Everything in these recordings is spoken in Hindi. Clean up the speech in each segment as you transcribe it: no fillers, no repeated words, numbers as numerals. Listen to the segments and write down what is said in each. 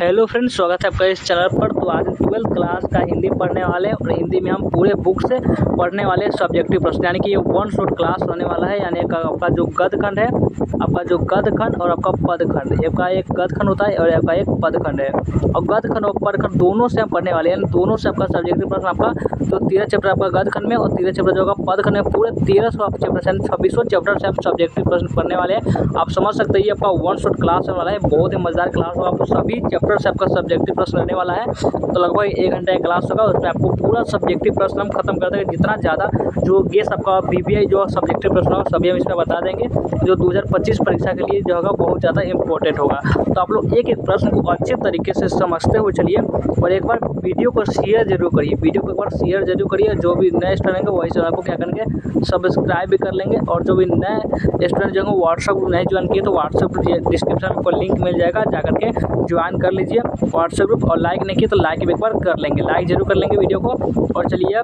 हेलो फ्रेंड्स, स्वागत है आपका इस चैनल पर। तो आज 12th क्लास का हिंदी पढ़ने वाले हैं और हिंदी में हम पूरे बुक से पढ़ने वाले सब्जेक्टिव प्रश्न, यानी कि ये वन शॉट क्लास होने वाला है। यानी आपका जो गद्य खंड है, आपका जो गद्य खंड और आपका पद खंड, आपका एक गद्य खंड होता है और आपका एक पद खंड है। और गद्य खंड और पद खंड दोनों से हम पढ़ने वाले हैं, यानी दोनों से आपका सब्जेक्टिव प्रश्न आपका जो 13 चैप्टर आपका गद्य खंड में और 13 चैप्टर जो आपका पद खंड में, पूरे 1300 आप चैप्टर यानी 26वां चैप्टर से आप सब्जेक्टिव प्रश्न पढ़ने वाले हैं। आप समझ सकते हैं ये आपका वन शॉट क्लास होने वाला है, बहुत ही मजेदार क्लास होगा। आपको सभी चैप्टर से आपका सब्जेक्टिव प्रश्न रहने वाला है। तो लगभग 1 घंटे का क्लास होगा, उसमें आपको पूरा सब्जेक्टिव प्रश्न हम खत्म कर देंगे। जितना ज़्यादा जो गेस आपका बीबीआई जो सब्जेक्टिव प्रश्न होगा सभी हम इसमें बता देंगे, जो 2025 परीक्षा के लिए जो होगा बहुत ज़्यादा इंपॉर्टेंट होगा। तो आप लोग एक एक प्रश्न को अच्छे तरीके से समझते हुए चलिए और एक बार वीडियो को शेयर जरूर करिए। वीडियो को एक बार शेयर जरूर करिए। जो भी नए स्टूडेंट रहेंगे वही चैनल को क्या करेंगे, सब्सक्राइब भी कर लेंगे। और जो भी नए स्टूडेंट जो व्हाट्सएप ग्रुप नहीं ज्वाइन किए तो व्हाट्सएप डिस्क्रिप्शन में आपको लिंक मिल जाएगा, जाकर के ज्वाइन कर लीजिए व्हाट्सएप ग्रुप। और लाइक नहीं किए तो लाइक भी एक बार कर लेंगे, लाइक जरूर कर लेंगे वीडियो को। और चलिए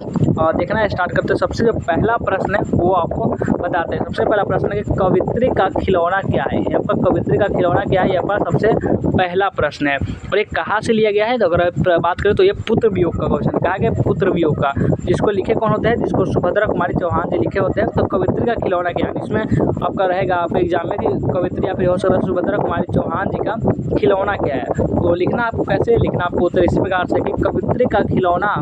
देखना स्टार्ट करते हैं। सबसे जो पहला प्रश्न है वो आपको बताते हैं। सबसे पहला प्रश्न है कि कवित्री का खिलौना क्या है। आपका कवित्री का खिलौना क्या है, आपका सबसे पहला प्रश्न है। और ये कहाँ से लिया गया है, तो अगर बात करें तो ये पुत्र वियोग का क्वेश्चन। कहा गया पुत्र वियोग का, जिसको लिखे कौन होते हैं, जिसको सुभद्रा कुमारी चौहान जी लिखे होते हैं। तो कवित्री का खिलौना क्या है, इसमें आपका रहेगा आपके एग्जाम में कि कवित्री या फिर हो सकता है सुभद्रा कुमारी चौहान जी का खिलौना क्या है। तो लिखना आपको कैसे लिखना, आपको उत्तर इस प्रकार से कि कवित्री का खिलौना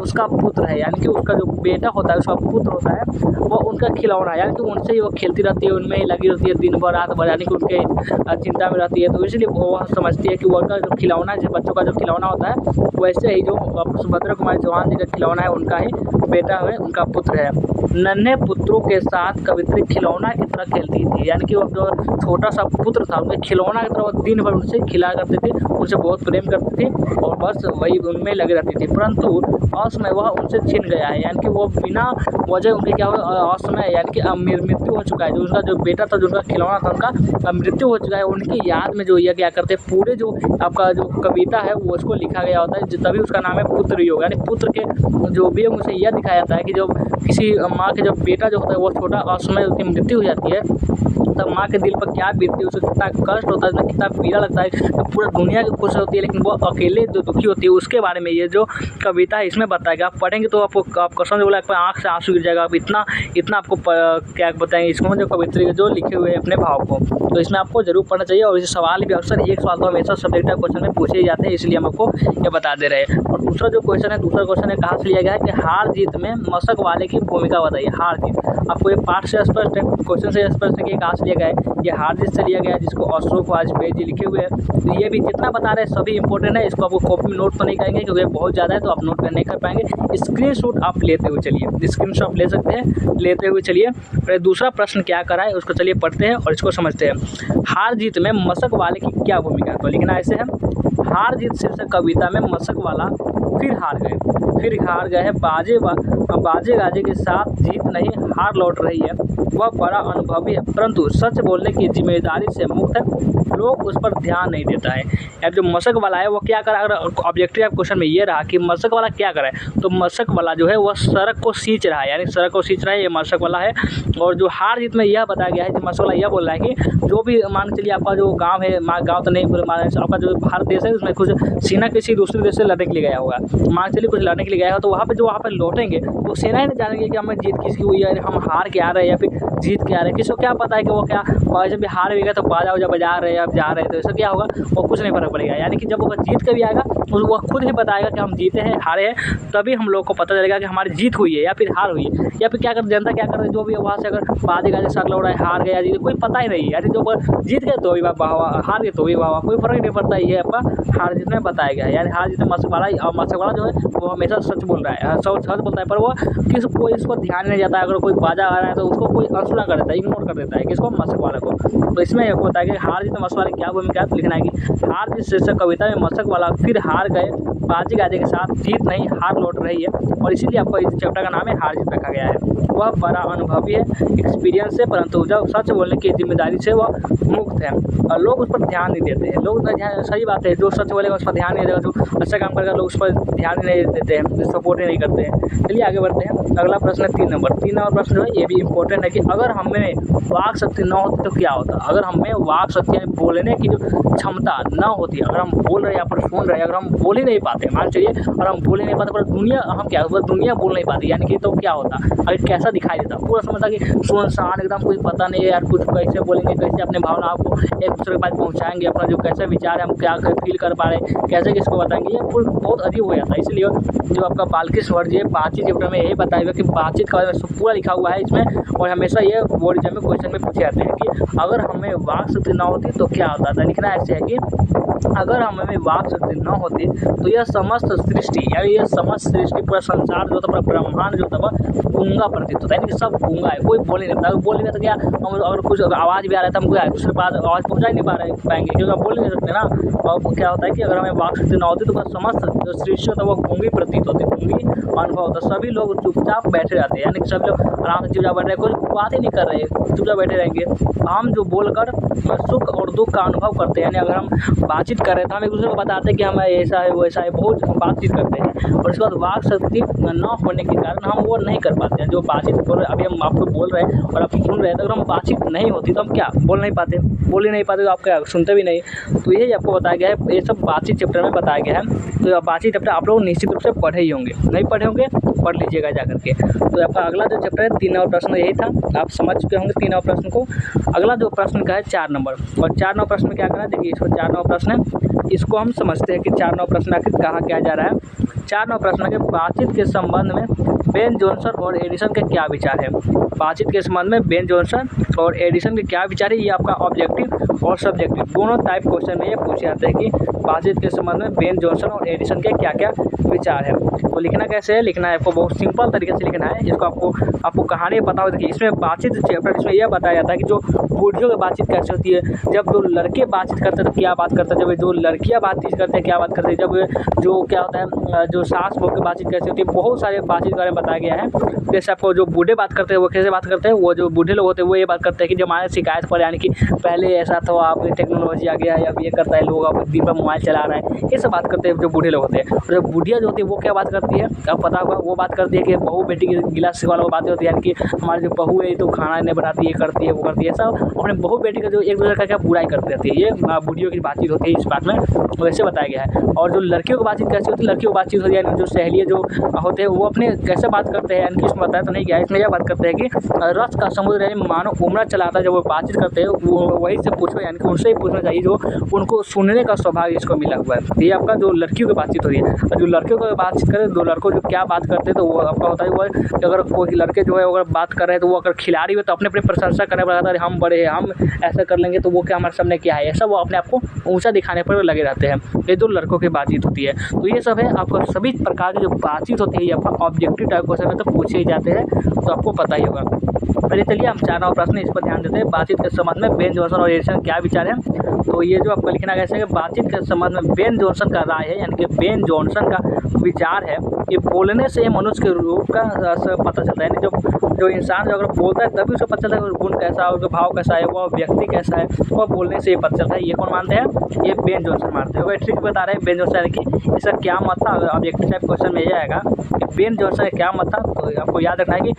उसका पुत्र है, यानी कि उसका जो बेटा होता है उसका पुत्र होता है, वो उनका खिलौना, यानी कि उनसे ही वो खेलती रहती है, उनमें ही लगी रहती है दिन भर रात भर, यानी कि उनके चिंता में रहती है। तो इसलिए वो समझती है कि वो उनका जो खिलौना है, बच्चों का जो खिलौना होता है, वैसे ही जो सुभद्रा कुमारी चौहान जी का खिलौना है उनका ही बेटा है, उनका पुत्र है। नन्हे पुत्रों के साथ कवित्री खिलौना की तरह खेलती थी, यानी कि वो जो छोटा सा पुत्र था उनके खिलौना की तरह वो दिन भर उनसे खिला करती थी, उनसे बहुत प्रेम करती थी और बस वही उनमें लगी रहती थी। परंतु असमय वह उनसे छिन गया है, यानी कि वो बिना वजह उनके क्या हुआ, असमय यानी कि मृत्यु हो चुका है। जो उनका जो बेटा था, जो उनका खिलौना था, उनका मृत्यु हो चुका है। उनकी याद में जो यह क्या करते हैं, पूरे जो आपका जो कविता है वो उसको लिखा गया होता है, तभी उसका नाम है पुत्र वियोग। यानी पुत्र के जो भी उसे यह दिखाया जाता है कि जो किसी माँ के जब बेटा जो होता है वो छोटा असमय उसकी मृत्यु हो जाती है, तब माँ के दिल पर क्या बीतती है, उसे कितना कष्ट होता है, कितना पीड़ा लगता है। तो पूरा दुनिया की खुश होती है लेकिन वो अकेले जो दुखी होती है, उसके बारे में ये जो कविता है इसमें बताएगा। आप पढ़ेंगे तो आपको आप कसम से बोला आपको आँख से आंसू गिर जाएगा। आप इतना आपको क्या बताएंगे इसको, जो कवित्री जो लिखे हुए अपने भाव को, तो इसमें आपको जरूर पढ़ना चाहिए। और इस सवाल भी अक्सर एक सवाल तो हमेशा सब्जेक्टिव क्वेश्चन में पूछे ही जाते हैं, इसलिए हम आपको ये बता दे रहे हैं। और दूसरा जो क्वेश्चन है, दूसरा क्वेश्चन है कहाँ से लिया गया है कि हार जीत में मशक वाले की भूमिका बताइए। हार जीत आपको ये पाठ से स्पष्ट है, क्वेश्चन से स्पष्ट है कि कहाँ से लिया गया है, ये हार जीत से लिया गया है, जिसको अशोक वाजपेयी जी लिखे हुए हैं। तो ये भी जितना बता रहे हैं सभी इंपॉर्टेंट है, इसको आपको कॉपी में नोट तो नहीं करेंगे क्योंकि बहुत ज़्यादा है तो आप नोट नहीं कर पाएंगे। स्क्रीनशॉट आप लेते हुए चलिए, स्क्रीनशॉट ले सकते हैं, लेते हुए चलिए। और दूसरा प्रश्न क्या करा है उसको चलिए पढ़ते हैं और इसको समझते हैं। हार जीत में मशक वाले की क्या भूमिका है, तो लिखना ऐसे है, हार जीत शीर्षक कविता में मशक वाला फिर हार गए हैं, बाजे गाजे के साथ जीत नहीं हार लौट रही है। वह बड़ा अनुभवी है परंतु सच बोलने की जिम्मेदारी से मुक्त है, लोग उस पर ध्यान नहीं देता है। यानी जो मशक वाला है वो क्या करा, अगर ऑब्जेक्टिव क्वेश्चन में ये रहा कि मशक वाला क्या करे, तो मशक वाला जो है वह सड़क को सींच रहा है, यानी सड़क को सींच रहा है, ये मशक वाला है। और जो हार जीत में यह बताया गया है कि मशक वाला यह बोल रहा है कि जो भी मान चलिए आपका जो गाँव है, गाँव तो नहीं आपका जो भारत देश है उसमें कुछ सेना किसी दूसरे देश से लड़ने के लिए गया होगा, मान चलिए कुछ लड़ने के लिए गया हो, तो वहाँ पे लौटेंगे तो सेना ही नहीं जानेंगे कि हमें जीत किसकी हुई है, हम हार के आ रहे हैं या फिर जीत के आ रहे हैं। किसको क्या पता है कि वो क्या जब भी हार भी गए तो बाजा वजा बजा रहे हैं, अब जा रहे हैं, तो इससे क्या होगा, वो कुछ नहीं फर्क पड़ेगा। यानी कि जब वो जीत के भी आएगा वो खुद ही बताएगा कि हम जीते हैं हारे हैं, तभी हम लोग को पता चलेगा कि हमारी जीत हुई है या फिर हार हुई है। या फिर क्या कर जनता क्या कर, जो भी वहाँ से अगर बाजे गाजे सर लौट रहा है, हार गया जीत, कोई पता ही नहीं है। यानी जो जीत गए तो भी वाह, हार गए तो भी वाह, कोई फर्क नहीं पड़ता। ये आपका हार जीत में बताया गया है। यानी हार जीत में मशक वाला जो है वो हमेशा सच बोल रहा है, सच बोलता है, पर वो इसको ध्यान नहीं जाता है। अगर कोई बाजा आ रहा है तो उसको कोई अनसुना कर देता है, इग्नोर कर देता है, किसको, मशक वाले को। तो इसमें यह होता है कि हार जीत में मशक वाले क्या भूमिका है, लिखना है कि हार जीत शीर्षक कविता में मशक वाला फिर हार गए बाजी गाजी के साथ जीत नहीं हार लौट रही है, और इसीलिए आपको इस चैप्टर का नाम है हार जीत रखा गया है। वह बड़ा अनुभवी है, एक्सपीरियंस है, परंतु जब सच बोलने की जिम्मेदारी से वह मुक्त है, और लोग उस पर ध्यान नहीं देते हैं। लोग उस पर ध्यान, सही बात है, जो सच बोलेगा उस पर ध्यान नहीं देगा, जो अच्छा काम करेगा लोग उस पर ध्यान ही नहीं देते हैं, सपोर्ट ही नहीं करते हैं। चलिए आगे बढ़ते हैं। अगला प्रश्न है 3 नंबर प्रश्न जो है ये भी इंपॉर्टेंट है कि अगर हमें वाक शक्ति न होती तो क्या होता। अगर हमें वाक शक्ति यानी बोलने की जो क्षमता न होती, अगर हम बोल रहे हैं या फिर सुन रहे हैं, अगर हम बोल ही नहीं पाते, मान चलिए और हम बोल ही नहीं पाते, पर दुनिया हम क्या दुनिया बोल नहीं पाती, यानी कि तो क्या होता, अगर कैसा दिखाई देता, पूरा समझता कि सुनसान एकदम, कुछ पता नहीं है यार, कुछ कैसे बोलेंगे, कैसे अपने भावनाओं को एक दूसरे के पास पहुँचाएंगे, अपना जो कैसे विचार है हम क्या फील कर पा रहे हैं, कैसे किसको बताएंगे, ये बहुत अजीब हो जाता है। इसलिए जो आपका बाल्की स्वर जी बातचीत चैप्टर में यही बताएगा कि बातचीत का पूरा लिखा हुआ है इसमें, और हमेशा ये बोर्ड एग्जाम में क्वेश्चन में पूछे जाते हैं कि अगर हमें वाक शक्ति न होती तो क्या होता था। लिखना ऐसे है कि अगर हमें वाक शक्ति न होती तो यह समस्त सृष्टि, यानी यह समस्त सृष्टि, पूरा संसार जो था, पूरा ब्रह्मांड जो था वह गूंगा प्रतीत होता है, यानी कि सब गूंगा है, कोई बोल नहीं सकता। बोल नहीं सकता क्या, हम अगर कुछ आवाज़ भी आ रहा है तो हम दूसरे पास आवाज़ पहुँचा ही नहीं पाएंगे, क्योंकि आप बोल नहीं सकते ना। और क्या होता है कि अगर हमें वाक शक्ति न होती तो समस्त जो सृष्टि होता है वो गूंगी प्रतीत होती, गूंगी अनुभव होता, सभी लोग चुपचाप बैठे रहते हैं, यानी कि सभी लोग आराम से चुपचाप बैठ रहे हैं, कोई बात ही नहीं कर रहे, चुपचाप बैठे रहेंगे। हम जो बोलकर सुख और दुख का अनुभव करते हैं, यानी अगर हम बातचीत कर रहे हैं तो हम एक दूसरे को बताते हैं कि हमें ऐसा है वैसा है, बहुत बातचीत करते हैं, और उसके बाद वाक शक्ति न होने के कारण हम वो नहीं कर पाते हैं। जो बातचीत बोल रहे, अभी हम आपको बोल रहे हैं और आप सुन रहे हैं, तो अगर हम बातचीत नहीं होती तो हम क्या बोल नहीं पाते, बोल ही नहीं पाते, तो आप क्या सुनते भी नहीं। तो यही आपको बताया गया है, ये सब बातचीत चैप्टर में बताया गया है। तो बातचीत चैप्टर आप लोग निश्चित रूप से पढ़े ही होंगे, नहीं पढ़े होंगे पढ़ लीजिएगा जा करके। तो आपका अगला जो चैप्टर है 3 नंबर प्रश्न यही था, आप समझ चुके होंगे 3 नंबर प्रश्न को। अगला जो प्रश्न का है 4 नंबर, और 4 नंबर प्रश्न में क्या करना है, देखिए इसको 4 नंबर प्रश्न है, इसको हम समझते हैं कि 4 नंबर प्रश्न आखिर कहा क्या जा रहा है। 4 नंबर प्रश्न के बातचीत के संबंध में बेन जॉनसन और एडिसन के क्या विचार है। बातचीत के संबंध में बेन जॉनसन और एडिसन के क्या विचार है, ये आपका ऑब्जेक्टिव और सब्जेक्टिव दोनों टाइप क्वेश्चन में ये पूछे जाते हैं कि बातचीत के संबंध में बेन जॉनसन और एडिसन के क्या क्या विचार है। तो लिखना कैसे है, लिखना है आपको बहुत सिंपल तरीके से लिखना है, जिसको आपको कहानी पता हो। देखिए इसमें बातचीत चैप्टर इसमें यह बताया जाता है कि जो बूढ़ियों की बातचीत कैसे होती है, जब जो लड़के बातचीत करते हैं तो क्या बात करते हैं, जब जो लड़कियां बातचीत करते हैं क्या बात करते हैं, जब जो क्या होता है जो सास बहू की बातचीत कैसे होती है, बहुत सारे बातचीत के बारे में बताया गया है। जैसे आपको जो बूढ़े बात करते हैं वो कैसे बात करते हैं, वो जो बूढ़े लोग होते हैं वो ये बात करते हैं कि जब हमारे शिकायत पर, यानी कि पहले ऐसा था, आप टेक्नोलॉजी आ गया या ये करता है, लोग आप दिन पर मोबाइल चला रहे हैं, ये सब बात करते हैं जो बूढ़े लोग होते हैं। और जो बुढ़िया जो होती है वो क्या बात करती है, अब पता होगा, वो बात करती है कि बहू बेटी की गिलास वाला बातें होती है, यानी कि हमारी जो बहू है तो खाना नहीं बनाती, ये करती है वो करती है, सब अपने बहू बेटी का जो एक दूसरे का क्या बुराई करती रहती है, ये बुढ़ियों की बातचीत होती है इस बात में, वैसे बताया गया है। और जो लड़कियों की बातचीत कैसे होती है, लड़कियों की बातचीत होती है, जो सहेलियाँ जो होते हैं वो अपने कैसे बात करते हैं, यानी कि इसमें बताया तो नहीं गया, इसमें यह बात करते हैं कि रस का समुद्र यानी मानो उमड़ा चलाता है, जब वो बातचीत करते हैं वही से पूछो, यानी कि उनसे ही पूछना चाहिए जो उनको सुनने का सौभाग्य इसको मिला हुआ है। ये आपका जो लड़कियों की बातचीत होती है। और जो लड़कियों की बातचीत करें, दो लड़कों जो क्या बात करते हैं तो वो आपका होता है, वो अगर कोई लड़के जो है अगर बात कर रहे हैं तो वो अगर खिलाड़ी हो तो अपने अपनी प्रशंसा करने पर रहता है, हम बड़े हैं, हम ऐसा कर लेंगे, तो वो क्या हमारे सामने क्या है, ऐसा वो अपने आप को ऊँचा दिखाने पर लगे रहते हैं। ये जो लड़कों की बातचीत होती है, तो ये सब है आपको सभी प्रकार की जो बातचीत होती है ये आपका ऑब्जेक्टिव टाइप क्वेश्चन में तो पूछे ही जाते हैं, तो आपको पता ही होगा। पहले चलिए हम 4 नंबर प्रश्न इस पर ध्यान देते हैं। बातचीत के संबंध में बेन जॉनसन और एडिसन क्या विचार है। तो ये जो आपको लिखना कैसे है, बातचीत के संबंध में बेन जॉनसन का राय है, यानी कि बेन जॉनसन का विचार है कि बोलने से मनुष्य के रूप का पता चलता है, यानी जो इंसान जो अगर बोलता है तभी उसको पता चलता है गुण कैसा है, उसका भाव कैसा है, वह व्यक्ति कैसा है, वह बोलने से ये पता चलता है। ये कौन मानते हैं, ये बेन जॉनसन मानते हैं। ट्रिक बता रहे हैं बेन जॉनसन की इसका क्या मत था, ऑब्जेक्टिव टाइप क्वेश्चन में ये आएगा कि बेन जॉनसन का क्या मत था। तो आपको याद रखना है कि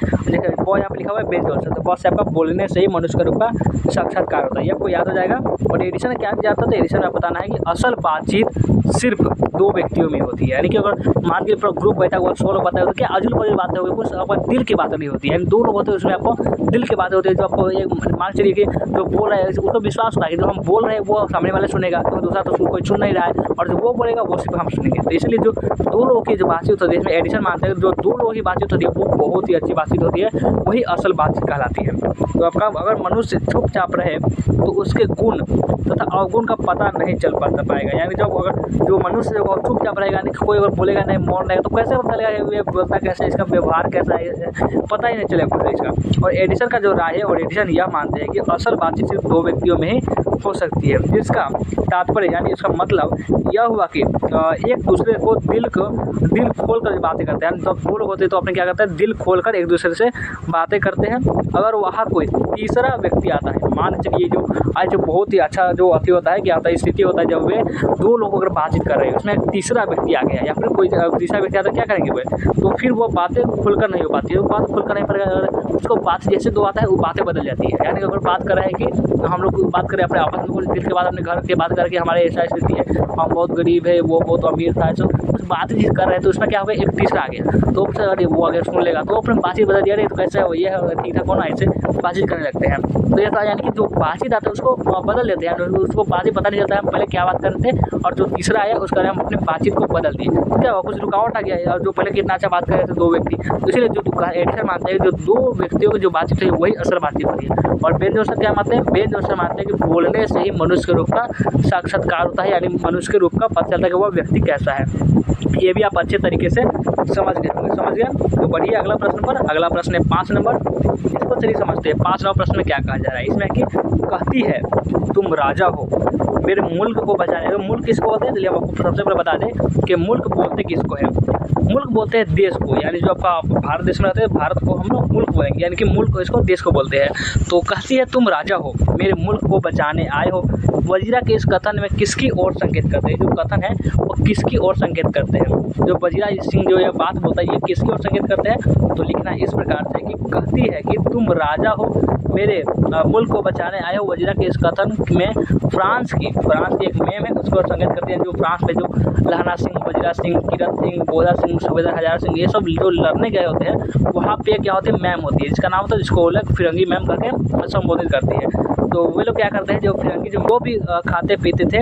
वो यहाँ पर लिखा हुआ है बेन जॉनसन, तो बस आपका बोलने से ही मनुष्य के रूप का साक्षात्कार होता है, ये आपको याद हो जाएगा। और एडिसन क्या जाता है, एडिसन में बताना है कि असल बातचीत सिर्फ 2 व्यक्तियों में होती है, यानी कि अगर मान के ग्रुप बैठा हुआ 100 लोग बताए तो क्या अजुल पजुल बातें होगी, कुछ आपका दिल की बातें नहीं होती है, यानी 2 लोग होते हैं उसमें आपको दिल की बातें होती है, जो आपको एक मान चलिए कि जो बोल रहे हैं उसको विश्वास होता है कि जो हम बोल रहे हैं वो सामने वाले सुनेगा, तो दूसरा तो कोई सुन नहीं रहा है, और जो वो बोलेगा वो सिर्फ हम सुनेंगे। तो इसलिए जो 2 लोगों की जो बातचीत होती है, इसमें एडिशन मानते हैं जो 2 लोगों की बातचीत होती है वो बहुत ही अच्छी बातचीत होती है, वही असल बातचीत कहलाती है। तो आपका अगर मनुष्य चुपचाप रहे तो उसके गुण तथा अवगुण का पता नहीं चल पाएगा, यानी जब अगर जो मनुष्य जो चुपचाप रहेगा, यानी कोई अगर बोलेगा नहीं, मौन रहेगा, तो कैसे पता चलेगा ये बोलता कैसे, इसका व्यवहार कैसा है, पता ही नहीं चलेगा कुछ इसका। और एडिसन का जो राय है, और एडिसन यह मानते हैं कि असल बातचीत सिर्फ 2 व्यक्तियों में ही हो सकती है, जिसका तात्पर्य यानी इसका मतलब यह हुआ कि एक दूसरे को दिल खोल कर बातें करते हैं। तो दो लोग होते हैं तो अपने क्या करते हैं, दिल खोल कर एक दूसरे से बातें करते हैं। अगर वहाँ कोई तीसरा व्यक्ति आता है, मान चलिए जो आज जो बहुत ही अच्छा जो अति होता है, क्या होता है, स्थिति होता है जब वे दो लोग अगर बातचीत कर रहे हैं, उसमें एक तीसरा व्यक्ति आ गया या फिर कोई तीसरा व्यक्ति आता है, क्या करेंगे वे, तो फिर वो बातें खुलकर नहीं हो पाती है। वो बात खुलकर नहीं पड़ेगा, उसको बात जैसे दो आता है वो बातें बदल जाती है। यानी अगर बात कर रहे हैं कि हम लोग बात करें अपने आपस में, कुछ दिन के बाद अपने घर की बात करके हमारे ऐसा स्थिति है, हम बहुत गरीब है, वो बहुत अमीर था, तो कुछ बात जिस कर रहे हैं तो उसमें क्या हो गया, एक तीसरा आ गया, तो अरे वो अगर सुन लेगा तो अपने बातचीत बदल दिया, तो कैसे हो, ये ठीक ठाक होना, ऐसे बातचीत करने लगते हैं। तो ये था यानी कि जो बातचीत आता है उसको बदल लेते हैं, उसको बातचीत पता नहीं चलता है हम पहले क्या बात करते थे, और जो तीसरा आया उसका हम अपनी बातचीत को बदल दिए, तो क्या हुआ, कुछ रुकावट आ गया। और जो पहले कितना अच्छा बात कर रहे थे दो व्यक्ति, तो इसलिए जो एडिटर मानते हैं जो दो व्यक्तियों की जो बातचीत है वही असल बातचीत होती है। और बेन जोन्स क्या मानते हैं, बेन जोन्स मानते हैं कि बोलने से ही मनुष्य के रूप का साक्षात्कार होता है, यानी मनुष्य के रूप का पता चलता है कि वह व्यक्ति कैसा है। ये भी आप अच्छे तरीके से समझ गए। तो बढ़िए अगला प्रश्न पर, अगला प्रश्न है 5 नंबर। इसको चलिए समझते हैं। 5 नंबर प्रश्न में क्या कहा जा रहा है, इसमें कि कहती है तुम राजा हो मेरे मुल्क को बचाने। तो मुल्क किसको बोलते हैं, चलिए हम आपको सबसे पहले बता दें कि मुल्क बोलते किसको है। मुल्क बोलते हैं देश को, यानी जो आपका भारत देश में रहते हैं, भारत को हम लोग मुल्क बोलेंगे, यानी कि मुल्क इसको देश को बोलते हैं। तो कहती है तुम राजा हो मेरे मुल्क को बचाने आए हो। वजीरा के इस कथन में किसकी ओर संकेत करते हैं, जो कथन है वो किसकी ओर संकेत करते हैं। जो वजीरा सिंह जो ये बात बोलता है ये किसकी ओर संकेत करते हैं, तो लिखना इस प्रकार से कि कहती है कि तुम राजा हो मेरे मुल्क को बचाने आए हो। वजीरा के इस कथन में फ्रांस की एक मेम है उसको संकेत करती है। जो फ्रांस में जो लहना सिंह, वजीरा सिंह, किरत सिंह, बोधा सिंह, सूबेदार हजार सिंह, ये सब जो लड़ने गए होते हैं वहाँ पे क्या होती है, मैम होती है, जिसका नाम होता है, जिसको लोग फिरंगी मैम करके संबोधित करती है। तो वे लोग क्या करते हैं, जो फिरंगी जो वो भी खाते पीते थे।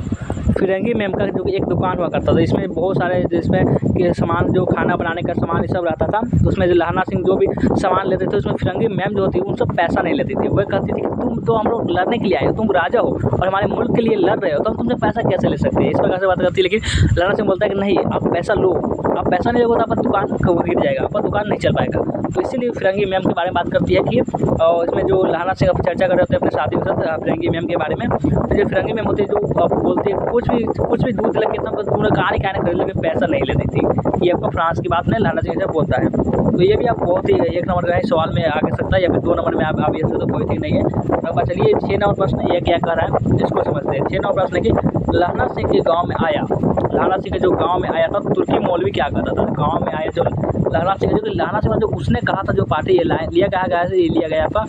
फिरंगी मैम का जो एक दुकान हुआ करता था, इसमें बहुत सारे जिसमें कि सामान जो खाना बनाने का सामान ये सब रहता था। तो उसमें जो लहना सिंह जो भी सामान लेते थे उसमें फिरंगी मैम जो होती है उनसे पैसा नहीं लेती थी। वह कहती थी कि तुम तो हम लोग लड़ने के लिए आए हो, तुम राजा हो और हमारे मुल्क के लिए लड़ रहे हो, तो हम तुमसे पैसा कैसे ले सकते हैं, इस प्रकार से बात करती है। लेकिन लहना सिंह बोलता है कि नहीं, आप पैसा लो, आप पैसा नहीं लोगे तो आपका दुकान गिर जाएगा, आपका दुकान नहीं चल पाएगा। तो इसीलिए फिरंगी मैम के बारे में बात करती है कि इसमें जो लहना सिंह चर्चा कर रहे होते हैं अपने साथी के साथ फिरंगी मैम के बारे में। तो जो फिरंगी मैम होती है जो बोलती है कुछ भी दूध लगे इतना पूरा कहानी कहने खरीद लेकिन पैसा नहीं लेती थी। ये आपका फ्रांस की बात में लहना सिंह से बोलता है। तो ये भी आप बहुत ही 1 नंबर का है, सवाल में आ सकता है या फिर 2 नंबर में आप ये तो कोई ठीक नहीं है। अब चलिए 6 नंबर प्रश्न ये क्या कह रहा है इसको समझते हैं। 6 नंबर प्रश्न है कि लहना सिंह के गाँव में आया, लहना सिंह के जो गाँव में आया था तुर्की मौलवी क्या कहता था। गाँव में आया जो लहना सिंह जो उसने कहा था, जो पार्टी ये लिया गया था,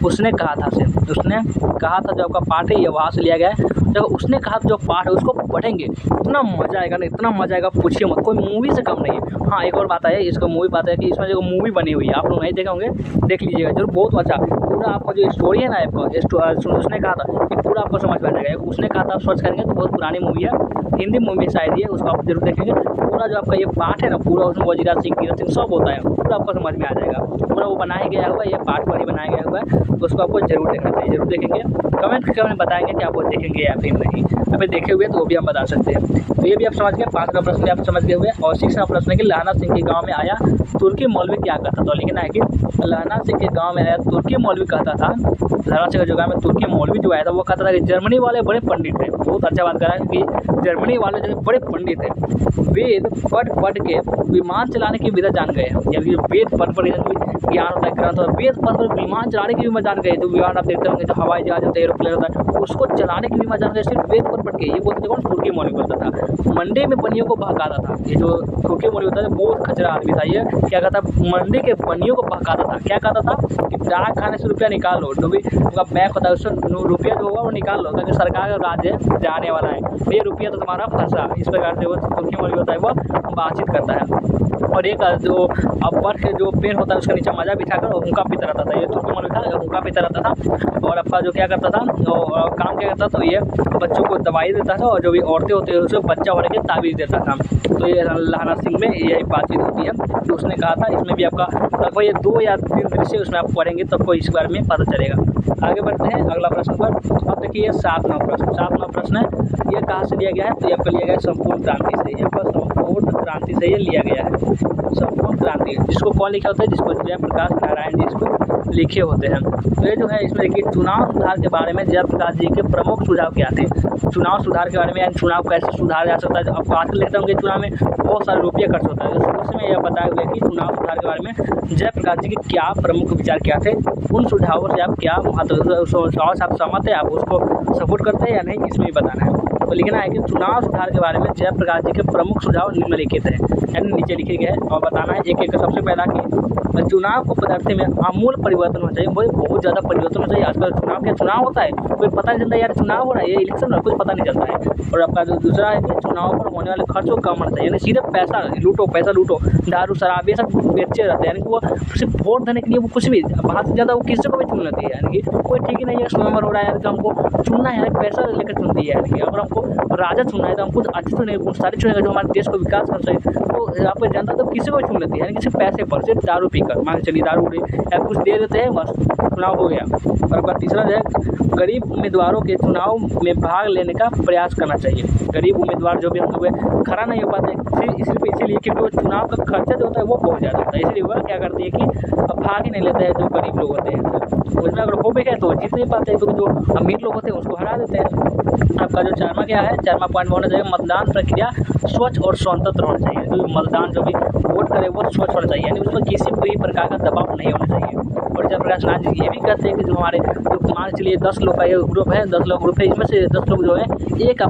उसने कहा था जो आपका पाठ है ये वहाँ से लिया गया है। जब उसने कहा जो पाठ है उसको पढ़ेंगे इतना मज़ा आएगा ना, इतना मज़ा आएगा पूछिए मत, कोई मूवी से कम नहीं है। हाँ एक और बात है, इसको मूवी बात है कि इसमें जो मूवी बनी हुई है आप लोग नहीं देखे होंगे, देख लीजिएगा जरूर, बहुत अच्छा पूरा आपका जो स्टोरी है ना आपका उसने कहा था कि पूरा आपको समझ में आ जाएगा। उसने कहा था सर्च करेंगे तो बहुत पुरानी मूवी है, हिंदी मूवी शायद ये, उसको आप जरूर देखेंगे। पूरा जो आपका ये पाठ है ना पूरा उसमें वजीरा सिंह, किरत सिंह सब होता है, पूरा आपको समझ में आ जाएगा। पूरा वो बनाया गया हुआ ये पाठ पर ही बनाया गया हुआ है, तो उसको आपको जरूर देखना चाहिए, जरूर देखेंगे। कमेंट करके हमें बताएंगे कि आप वो देखेंगे या फिर नहीं, हमें देखे हुए तो वो भी हम बता सकते हैं। तो ये भी आप समझ गए, 5 का प्रश्न भी आप समझ गए हुए। और 6 का प्रश्न है कि लहना सिंह के गाँव में आया तुर्की मौलवी क्या कहता था। तो लिखना है कि लहना सिंह के गाँव में आया तुर्की मौलवी कहता था, लहना सिंह के जो गाँव में तुर्की मौलवी जो आया था वो कहता था कि जर्मनी वाले बड़े पंडित थे। बहुत अच्छा बात कर रहा है कि जर्मनी वाले जो बड़े पंडित थे, वेद पढ़ के विमान चलाने की विधा जान गए। यानी वेद पढ़ ज्ञान होता है, ग्रंथ होता है, वेद पढ़ विमान चलाने की भी जान गए। जो विमान आप देखते होंगे, जो हवाई जहाज होता है, एरोप्लेन होता है, उसको चलाने की भी जान गए सिर्फ वेद पढ़ के। ये बोलते थे कौन, तुर्की मौलवी बोलता था। मंडी में बनियों को बहकाता था। ये जो तुर्की मौलवी होता है बहुत खचरा आदमी था। ये क्या कहता, मंडी के बनियों को बहकाता था। क्या कहता था कि डाक खाने से रुपया निकाल लो, जो भी उनका बैंक होता है उससे रुपया जो होगा वो निकाल लो, ताकि सरकार का राज्य जाने वाला है, ये रुपया तो तुम्हारा फंसा। इस प्रकार से वो तुर्की मौलवी होता है वो बातचीत करता है। और एक जो बर्फ के जो पेड़ होता है उसके नीचे मजा बिठाकर हुक्का पीता रहता था। ये तुर्की मौलवी था, हुक्का पीता रहता था। और अपना जो क्या करता था काम क्या करता था, तो ये बच्चों को दवाई देता था और जो भी औरतें होती है उसको बच्चा होने के ताबीज़ देता था। तो ये लहना सिंह में यही बातचीत होती है। तो उसने कहा था, इसमें भी आपका लगभग ये 2 या 3 दृश्य उसमें आप पढ़ेंगे तो आपको इस बारे में पता चलेगा। आगे बढ़ते हैं अगला प्रश्न पर। अब देखिए 7 नंबर प्रश्न है, ये कहाँ से दिया गया है, तो ये आपको लिया गया है संपूर्ण क्रांति से। ये संपूर्ण क्रांति से ये लिया गया है। संपूर्ण क्रांति जिसको कौन लिखे होते हैं, जिसको जयप्रकाश नारायण जी इसको लिखे होते हैं। तो ये जो है इसमें देखिए चुनाव सुधार के बारे में जयप्रकाश जी के प्रमुख सुझाव क्या थे। चुनाव सुधार के बारे में, यानी चुनाव कैसे सुधारा जा सकता है। आपको आजकल देखता हूँ कि चुनाव में बहुत सारे रुपये खर्च होता है, तो उसमें यह बताया गया कि चुनाव सुधार के बारे में जयप्रकाश जी के क्या प्रमुख विचार क्या थे, उन सुझावों से आप क्या सुझाव से आप सहमत है, आप उसको सपोर्ट करते हैं या नहीं, इसमें भी बताना है। तो लिखना है कि चुनाव सुधार के बारे में जयप्रकाश जी के प्रमुख सुझाव निम्नलिखित हैं, यानी नीचे लिखे गए हैं और बताना है एक एक। सबसे पहला कि चुनाव को पद्धति में आमूल परिवर्तन होना चाहिए। वही बहुत ज़्यादा परिवर्तन होना चाहिए। आजकल चुनाव क्या चुनाव होता है, कोई पता नहीं चलता यार चुनाव हो रहा है, ये इलेक्शन हो, कुछ पता नहीं चलता है। और आपका जो दूसरा है कि चुनाव पर होने वाले खर्चों को कम होना चाहिए, यानी सीधे पैसा लूटो, दारू शराब ये सब बेचे रहते हैं, यानी कि वो सिर्फ वोट देने के लिए वो कुछ भी बात से ज़्यादा वो किसी को भी चुन लेती है, यानी कि कोई ठीक ही नहीं है। नवंबर हो रहा है तो हमको चुनना है, पैसा लेकर चुनती है, यानी कि अगर हमको राजा चुनना है तो हम कुछ अच्छे चुनेंगे, कुछ सारे चुनेंगे जो हमारे देश को विकास कर सके। तो यहाँ पर जनता तो किसी को भी चुन लेती है, यानी कि सिर्फ पैसे पर, सिर्फ दारू पीकर, मान चलिए दारू या कुछ दे देते हैं, बस चुनाव हो गया। और आपका तीसरा जो है गरीब उम्मीदवारों के चुनाव में भाग लेने का प्रयास करना चाहिए। गरीब उम्मीदवार जो भी हम लोग खड़ा नहीं हो पाते सिर्फ इसीलिए क्योंकि वो चुनाव का खर्चा जो होता है वो बहुत ज़्यादा होता है, इसलिए वह क्या करती है कि अब भाग ही नहीं लेते हैं जो गरीब लोग होते हैं। उसमें अगर हो भी गए तो जीत नहीं पाते, क्योंकि जो अमीर लोग होते हैं उसको हरा देते हैं। आपका जो चारमा क्या है, चारमा पॉइंट होना चाहिए मतदान प्रक्रिया स्वच्छ और स्वतंत्र होना चाहिए। जो मतदान जो भी वोट करे वो स्वच्छ होना चाहिए, यानी उसमें किसी भी प्रकार का दबाव नहीं होना चाहिए। और जयप्रकाश नारायण जी ये भी कहते हैं कि जो हमारे जो मान चलिए 10 लोग का ये ग्रुप है, 10 लोग ग्रुप है, इसमें से 10 लोग जो है एक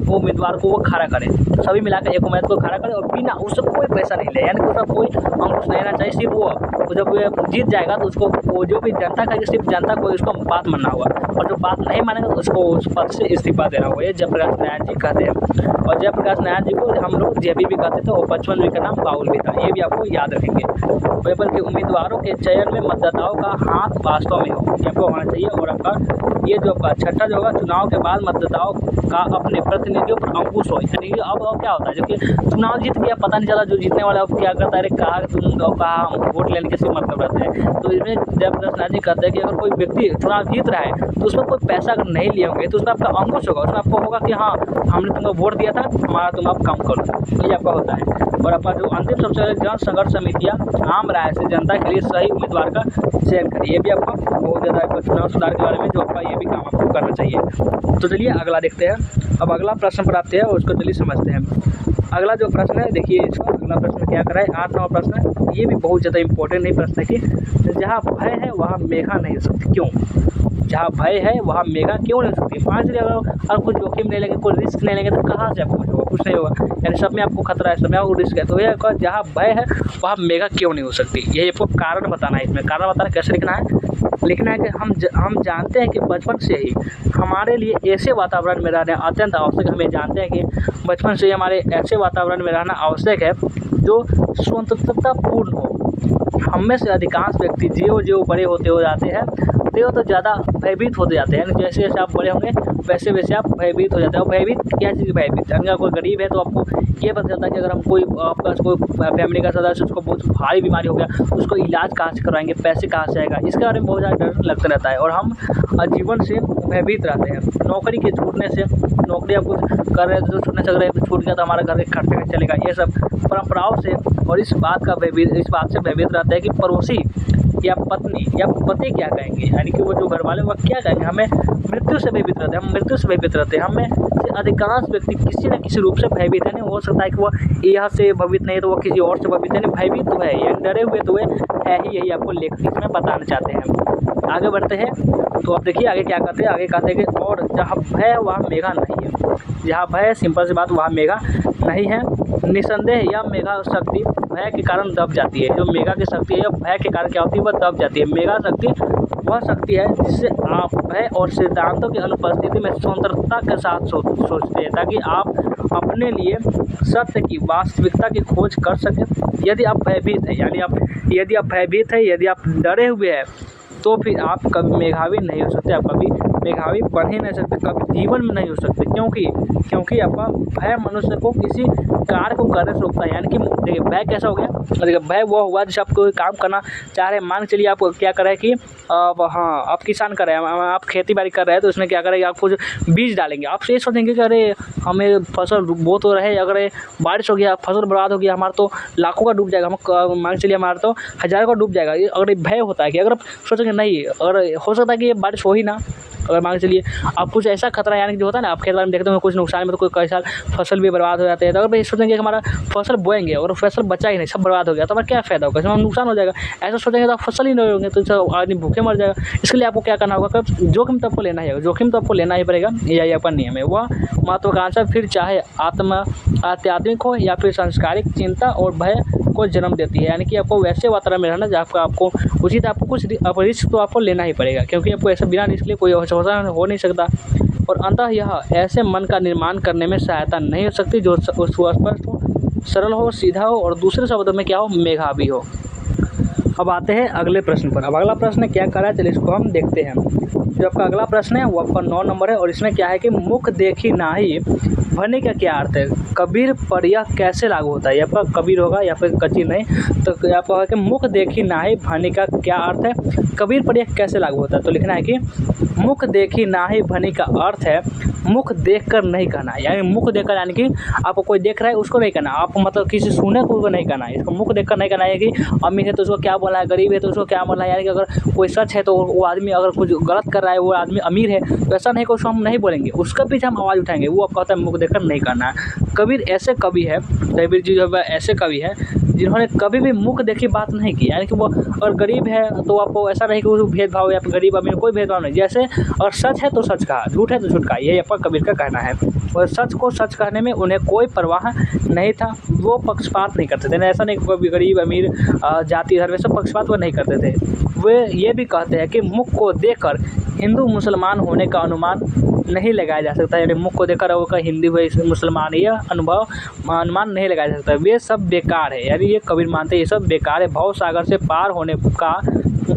उम्मीदवार को वो खड़ा करे, सभी मिलाकर एक उम्मीदवार को खड़ा करे और बिना उससे कोई पैसा नहीं ले, यानी कि उसका कोई अंकुश नहीं रहना चाहिए। सिर्फ वो जब जीत जाएगा तो उसको वो जो भी जनता का सिर्फ जनता को उसको बात मानना होगा, और जो बात नहीं मानेगा तो उसको उस पद से इस्तीफा देना होगा। ये जयप्रकाश नारायण जी कहते हैं। और जयप्रकाश नारायण जी को हम लोग जेबी भी कहते थे और बचपन जी का नाम बाउल भी था, ये भी आपको याद रखेंगे। पेपर के उम्मीदवारों के चयन में मतदाताओं का हाथ वास्तव में हो, ये आपको होना चाहिए। और आपका ये जो आपका छठा जो होगा, चुनाव के बाद मतदाताओं का अपने प्रतिनिधियों पर अंकुश हो, यानी कि अब क्या होता है, जबकि चुनाव जीत गया पता नहीं चला जो जीतने वाला अब क्या करता है, कहा तुम कहा वोट लेने के मतलब रहता है। तो इसमें जयप्रकाश नारायण जी कहते हैं कि अगर कोई व्यक्ति चुनाव जीत रहा है तो उसमें कोई पैसा अगर नहीं लिए होंगे तो उसमें आपका अंकुश होगा, उसमें आपको होगा कि हाँ हमने तुमको वोट दिया था, हमारा तुम अब काम करो, ये आपका होता है। और आपका जो अंतिम सबसे पहले जन संघर्ष समितियाँ आम राय से जनता के लिए सही उम्मीदवार का चयन करिए, ये भी आपको बहुत ज़्यादा आपको चुनाव सुधार के बारे में जो आपका ये भी काम आपको करना चाहिए। तो चलिए अगला देखते हैं। अब अगला प्रश्न प्राप्त है उसको चलिए समझते हैं। अगला जो प्रश्न है देखिए, इसका अगला प्रश्न क्या करा है, 8वां प्रश्न है। ये भी बहुत ज़्यादा इंपॉर्टेंट है प्रश्न है कि जहाँ भय है वहाँ मेघा नहीं हो सकती, क्यों? जहाँ भय है वहाँ मेघा क्यों नहीं हो सकती? मान लीजिए अगर कुछ जोखिम नहीं लेंगे, कोई रिस्क नहीं लेंगे तो कहाँ से आपको कुछ होगा? कुछ नहीं होगा, यानी सब में आपको खतरा है, सब में आपको रिस्क है। तो ये जहाँ भय है वहाँ मेघा क्यों नहीं हो सकती, यही आपको कारण बताना है। इसमें कारण बताना कैसे लिखना है, लिखना है कि हम जानते हैं कि बचपन से ही हमारे लिए ऐसे वातावरण में रहना अत्यंत आवश्यक। हमें जानते हैं कि बचपन से ही हमारे ऐसे वातावरण में रहना आवश्यक है जो स्वतंत्रता पूर्ण हो। हम में से अधिकांश व्यक्ति ज्यों बड़े होते हो जाते हैं त्यों तो ज़्यादा भयभीत होते जाते हैं, जैसे जैसे आप बड़े होंगे वैसे वैसे आप भयभीत हो जाते हैं। और भयभीत क्या चीज़ भयभीत, अगर कोई गरीब है तो आपको ये पता चलता है कि अगर हम कोई आपका कोई फैमिली का सदस्य उसको बहुत भारी बीमारी हो गया उसको इलाज कहाँ से करवाएंगे, पैसे कहाँ से आएगा, इसके बारे में बहुत ज़्यादा डर लगता रहता है। और हम जीवन से भयभीत रहते हैं। नौकरी के छूटने से, नौकरी आप कुछ कर रहे थे तो छूटने से अगर छूट गया तो हमारा घर के खर्चे कैसे चलेगा, ये सब परंपराओं से और इस बात से भयभीत रहता है कि पड़ोसी या पत्नी या पति क्या कहेंगे, यानी कि वो जो घर वाले वो क्या कहेंगे। हमें मृत्यु से भयभीत रहते हैं, हम मृत्यु से भयभीत रहते हैं। हमें से अधिकांश व्यक्ति किसी न किसी रूप से भयभीत है। नहीं हो सकता है कि वो यहाँ से भयभीत नहीं तो वो किसी और से भयभीत है, नहीं भयभीत तो है, यानी डरे हुए तो है ही, यही आपको लेखक इसमें बताना चाहते हैं। आगे बढ़ते हैं तो आप देखिए आगे क्या कहते हैं, आगे कहते हैं कि और जहाँ भय है वहाँ मेघा नहीं है। जहाँ भय, सिंपल सी बात, वहाँ मेघा नहीं है। निसंदेह यह मेघा शक्ति भय के कारण दब जाती है। जो मेघा की शक्ति है भय के कारण क्या होती है, वह दब जाती है। मेघा शक्ति वह शक्ति है जिससे आप भय और सिद्धांतों की अनुपस्थिति में स्वतंत्रता के साथ सोचते हैं, ताकि आप अपने लिए सत्य की वास्तविकता की खोज कर सकें। यदि आप भयभीत हैं, यानी यदि आप भयभीत हैं, यदि आप डरे हुए हैं तो फिर आप कभी मेधावी नहीं हो सकते, आप कभी मेधावी बन ही नहीं सकते, कभी जीवन में नहीं हो सकते। क्योंकि आपका भय मनुष्य को किसी कार्य को करने से रोकता है। यानी कि देखिए भय कैसा हो गया, देखिए भय वो हुआ जैसे आप कोई काम करना चाह रहे हैं, मान के चलिए आप क्या कर रहे हैं कि हाँ आप किसान कर रहे हैं, आप खेती बाड़ी कर रहे हैं, तो उसमें क्या करेंगे, आप कुछ बीज डालेंगे, आप ये सोचेंगे कि अरे हमें फसल बो तो रहे, अगर बारिश हो गया फसल बर्बाद हो गया, हमारा तो लाखों का डूब जाएगा, हम मान के चलिए हमारा तो हज़ारों का डूब जाएगा। ये अगर भय होता है कि अगर आप सोचेंगे नहीं, अगर हो सकता है कि ये बारिश हो ही ना, अगर मान के चलिए आप कुछ ऐसा खतरा यानी कि जो होता है ना, आप खेत में देखते हो कुछ नुकसान में तो कोई कई साल फसल भी बर्बाद हो जाते हैं, तो अगर भाई सोचेंगे कि हमारा फसल बोएंगे और फसल बचा ही नहीं, सब बर्बाद हो गया, तो हमारा क्या फ़ायदा होगा, इसमें नुकसान हो जाएगा। ऐसा सोचेंगे तो आप फसल ही नहीं होंगे, तो सब आदमी भूखे मर जाएगा। इसके लिए आपको क्या करना होगा, जोखिम तो आपको लेना ही होगा, जोखिम तो आपको लेना ही पड़ेगा, यही आपका नियम है। वह महत्वाकांक्षा फिर चाहे आध्यात्मिक हो या फिर सांस्कारिक चिंता और भय को जन्म देती है। यानी कि आपको वैसे वातावरण में रहना जहाँ आपको उचित, आपको कुछ रिस्क तो आपको लेना ही पड़ेगा, क्योंकि आपको ऐसा बिना रिस्क लिए कोई हो नहीं सकता। और अंततः यह ऐसे मन का निर्माण करने में सहायता नहीं हो सकती जो सुस्पष्ट हो, सरल हो, सीधा हो और दूसरे शब्दों में क्या हो, मेधावी हो। अब आते हैं अगले प्रश्न पर। अब अगला प्रश्न क्या कर रहा है, चलिए इसको हम देखते हैं। जो आपका अगला प्रश्न है वो आपका 9 नंबर है और इसमें क्या है कि मुख देखी नाही भनी का क्या अर्थ है, कबीर पर यह कैसे लागू होता है। आपका कबीर होगा या फिर कची नहीं, तो आपका कि मुख देखी नाही भनी का क्या अर्थ है, कबीर पर यह कैसे लागू होता है। तो लिखना है कि मुख देखी नाही भनी का अर्थ है मुख देखकर नहीं कहना। यानी मुख देखकर यानी कि आपको कोई देख रहा है उसको नहीं कहना, आप मतलब किसी सुने को नहीं कहना है। इसको मुख देखकर नहीं कहना है कि अमीर है तो उसको क्या बोलना है, गरीब है तो उसको क्या बोलना है। यानी कि अगर कोई सच है तो वो आदमी अगर कुछ गलत कर रहा है, वो आदमी अमीर है तो ऐसा नहीं कि उसको हम नहीं बोलेंगे, उसके पीछे हम आवाज़ उठाएंगे। वो आपका होता है मुख देखकर नहीं करना है। कबीर ऐसे कवि है, कबीर जी जो है ऐसे कवि है जिन्होंने कभी भी मुख देखी बात नहीं की। यानी कि वो अगर गरीब है तो आपको ऐसा नहीं कि वो भेदभाव या फिर गरीब अमीर कोई भेदभाव नहीं, जैसे और सच है तो सच कहा, झूठ है तो झूठ कहा, यही आपका कबीर का कहना है। और सच को सच कहने में उन्हें कोई परवाह नहीं था, वो पक्षपात नहीं करते थे। ऐसा नहीं कि गरीब अमीर जाति धर्म सब पक्षपात वो नहीं करते थे। वे ये भी कहते हैं कि मुख को देखकर हिंदू मुसलमान होने का अनुमान नहीं लगाया जा सकता। यानी मुख को देखकर वो का हिंदू है मुसलमान, यह अनुमान नहीं लगाया जा सकता। वे सब बेकार है, यानी ये कबीर मानते हैं ये सब बेकार है। भव सागर से पार होने का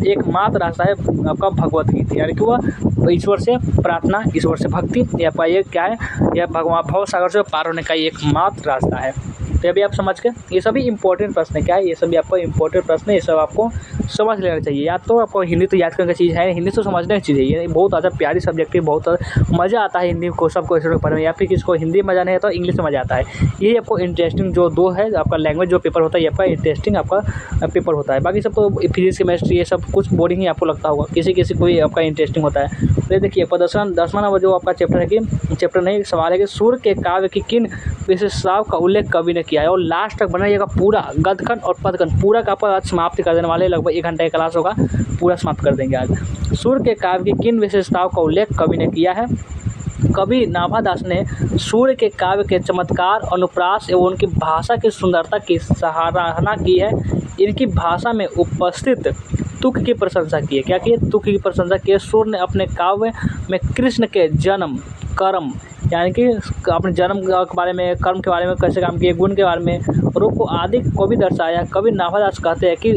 एकमात्र रास्ता है आपका भगवत गीता। यानी कि वह ईश्वर से प्रार्थना, ईश्वर से भक्ति, या ये क्या है, यह भगवान भव सागर से पार होने का एकमात्र रास्ता है। तो अभी आप समझ के, ये सभी इंपॉर्टेंट प्रश्न है, क्या है ये सभी आपको इंपॉर्टेंट प्रश्न है, ये सब आपको समझ लेना चाहिए। या तो आपको हिंदी तो याद करने की चीज़ है, हिंदी तो समझने की चीज़ है, ये बहुत ज़्यादा प्यारी सब्जेक्ट है, बहुत मज़ा आता है हिंदी को सबको ऐसे पढ़ने में। या फिर किसको हिंदी मज़ा नहीं आता तो इंग्लिश में मज़ा आता है। यही आपको इंटरेस्टिंग जो दो है आपका लैंग्वेज जो पेपर होता है, ये आपका इंटरेस्टिंग आपका पेपर होता है। बाकी सब तो फिजिक्स केमिस्ट्री ये सब कुछ बोरिंग ही आपको लगता होगा, किसी को आपका इंटरेस्टिंग होता है। तो ये देखिए 10वां नंबर जो आपका चैप्टर है कि चैप्टर नहीं सवाल है कि सूर्य के काव्य की किन विशेषताओं का उल्लेख कवि ने किया है। और लास्ट तक बनाइएगा पूरा गदखंड और पदखंड पूरा का आपका आज समाप्त कर देने वाले, लगभग 1 घंटे का क्लास होगा, पूरा समाप्त कर देंगे आज। सूर्य के काव्य की किन विशेषताओं का उल्लेख कवि ने किया है। कवि नाभादास ने सूर्य के काव्य के चमत्कार, अनुप्रास एवं उनकी भाषा की सुंदरता की सराहना की है। इनकी भाषा में उपस्थित तुक की प्रशंसा की है। क्या की तुक की प्रशंसा की है। सूर्य ने अपने काव्य में कृष्ण के जन्म, कर्म यानी कि अपने जन्म के बारे में, कर्म के बारे में, कैसे काम किए, गुण के बारे में, रूप को आदि को भी दर्शाया। कवि नाभादास कहते हैं कि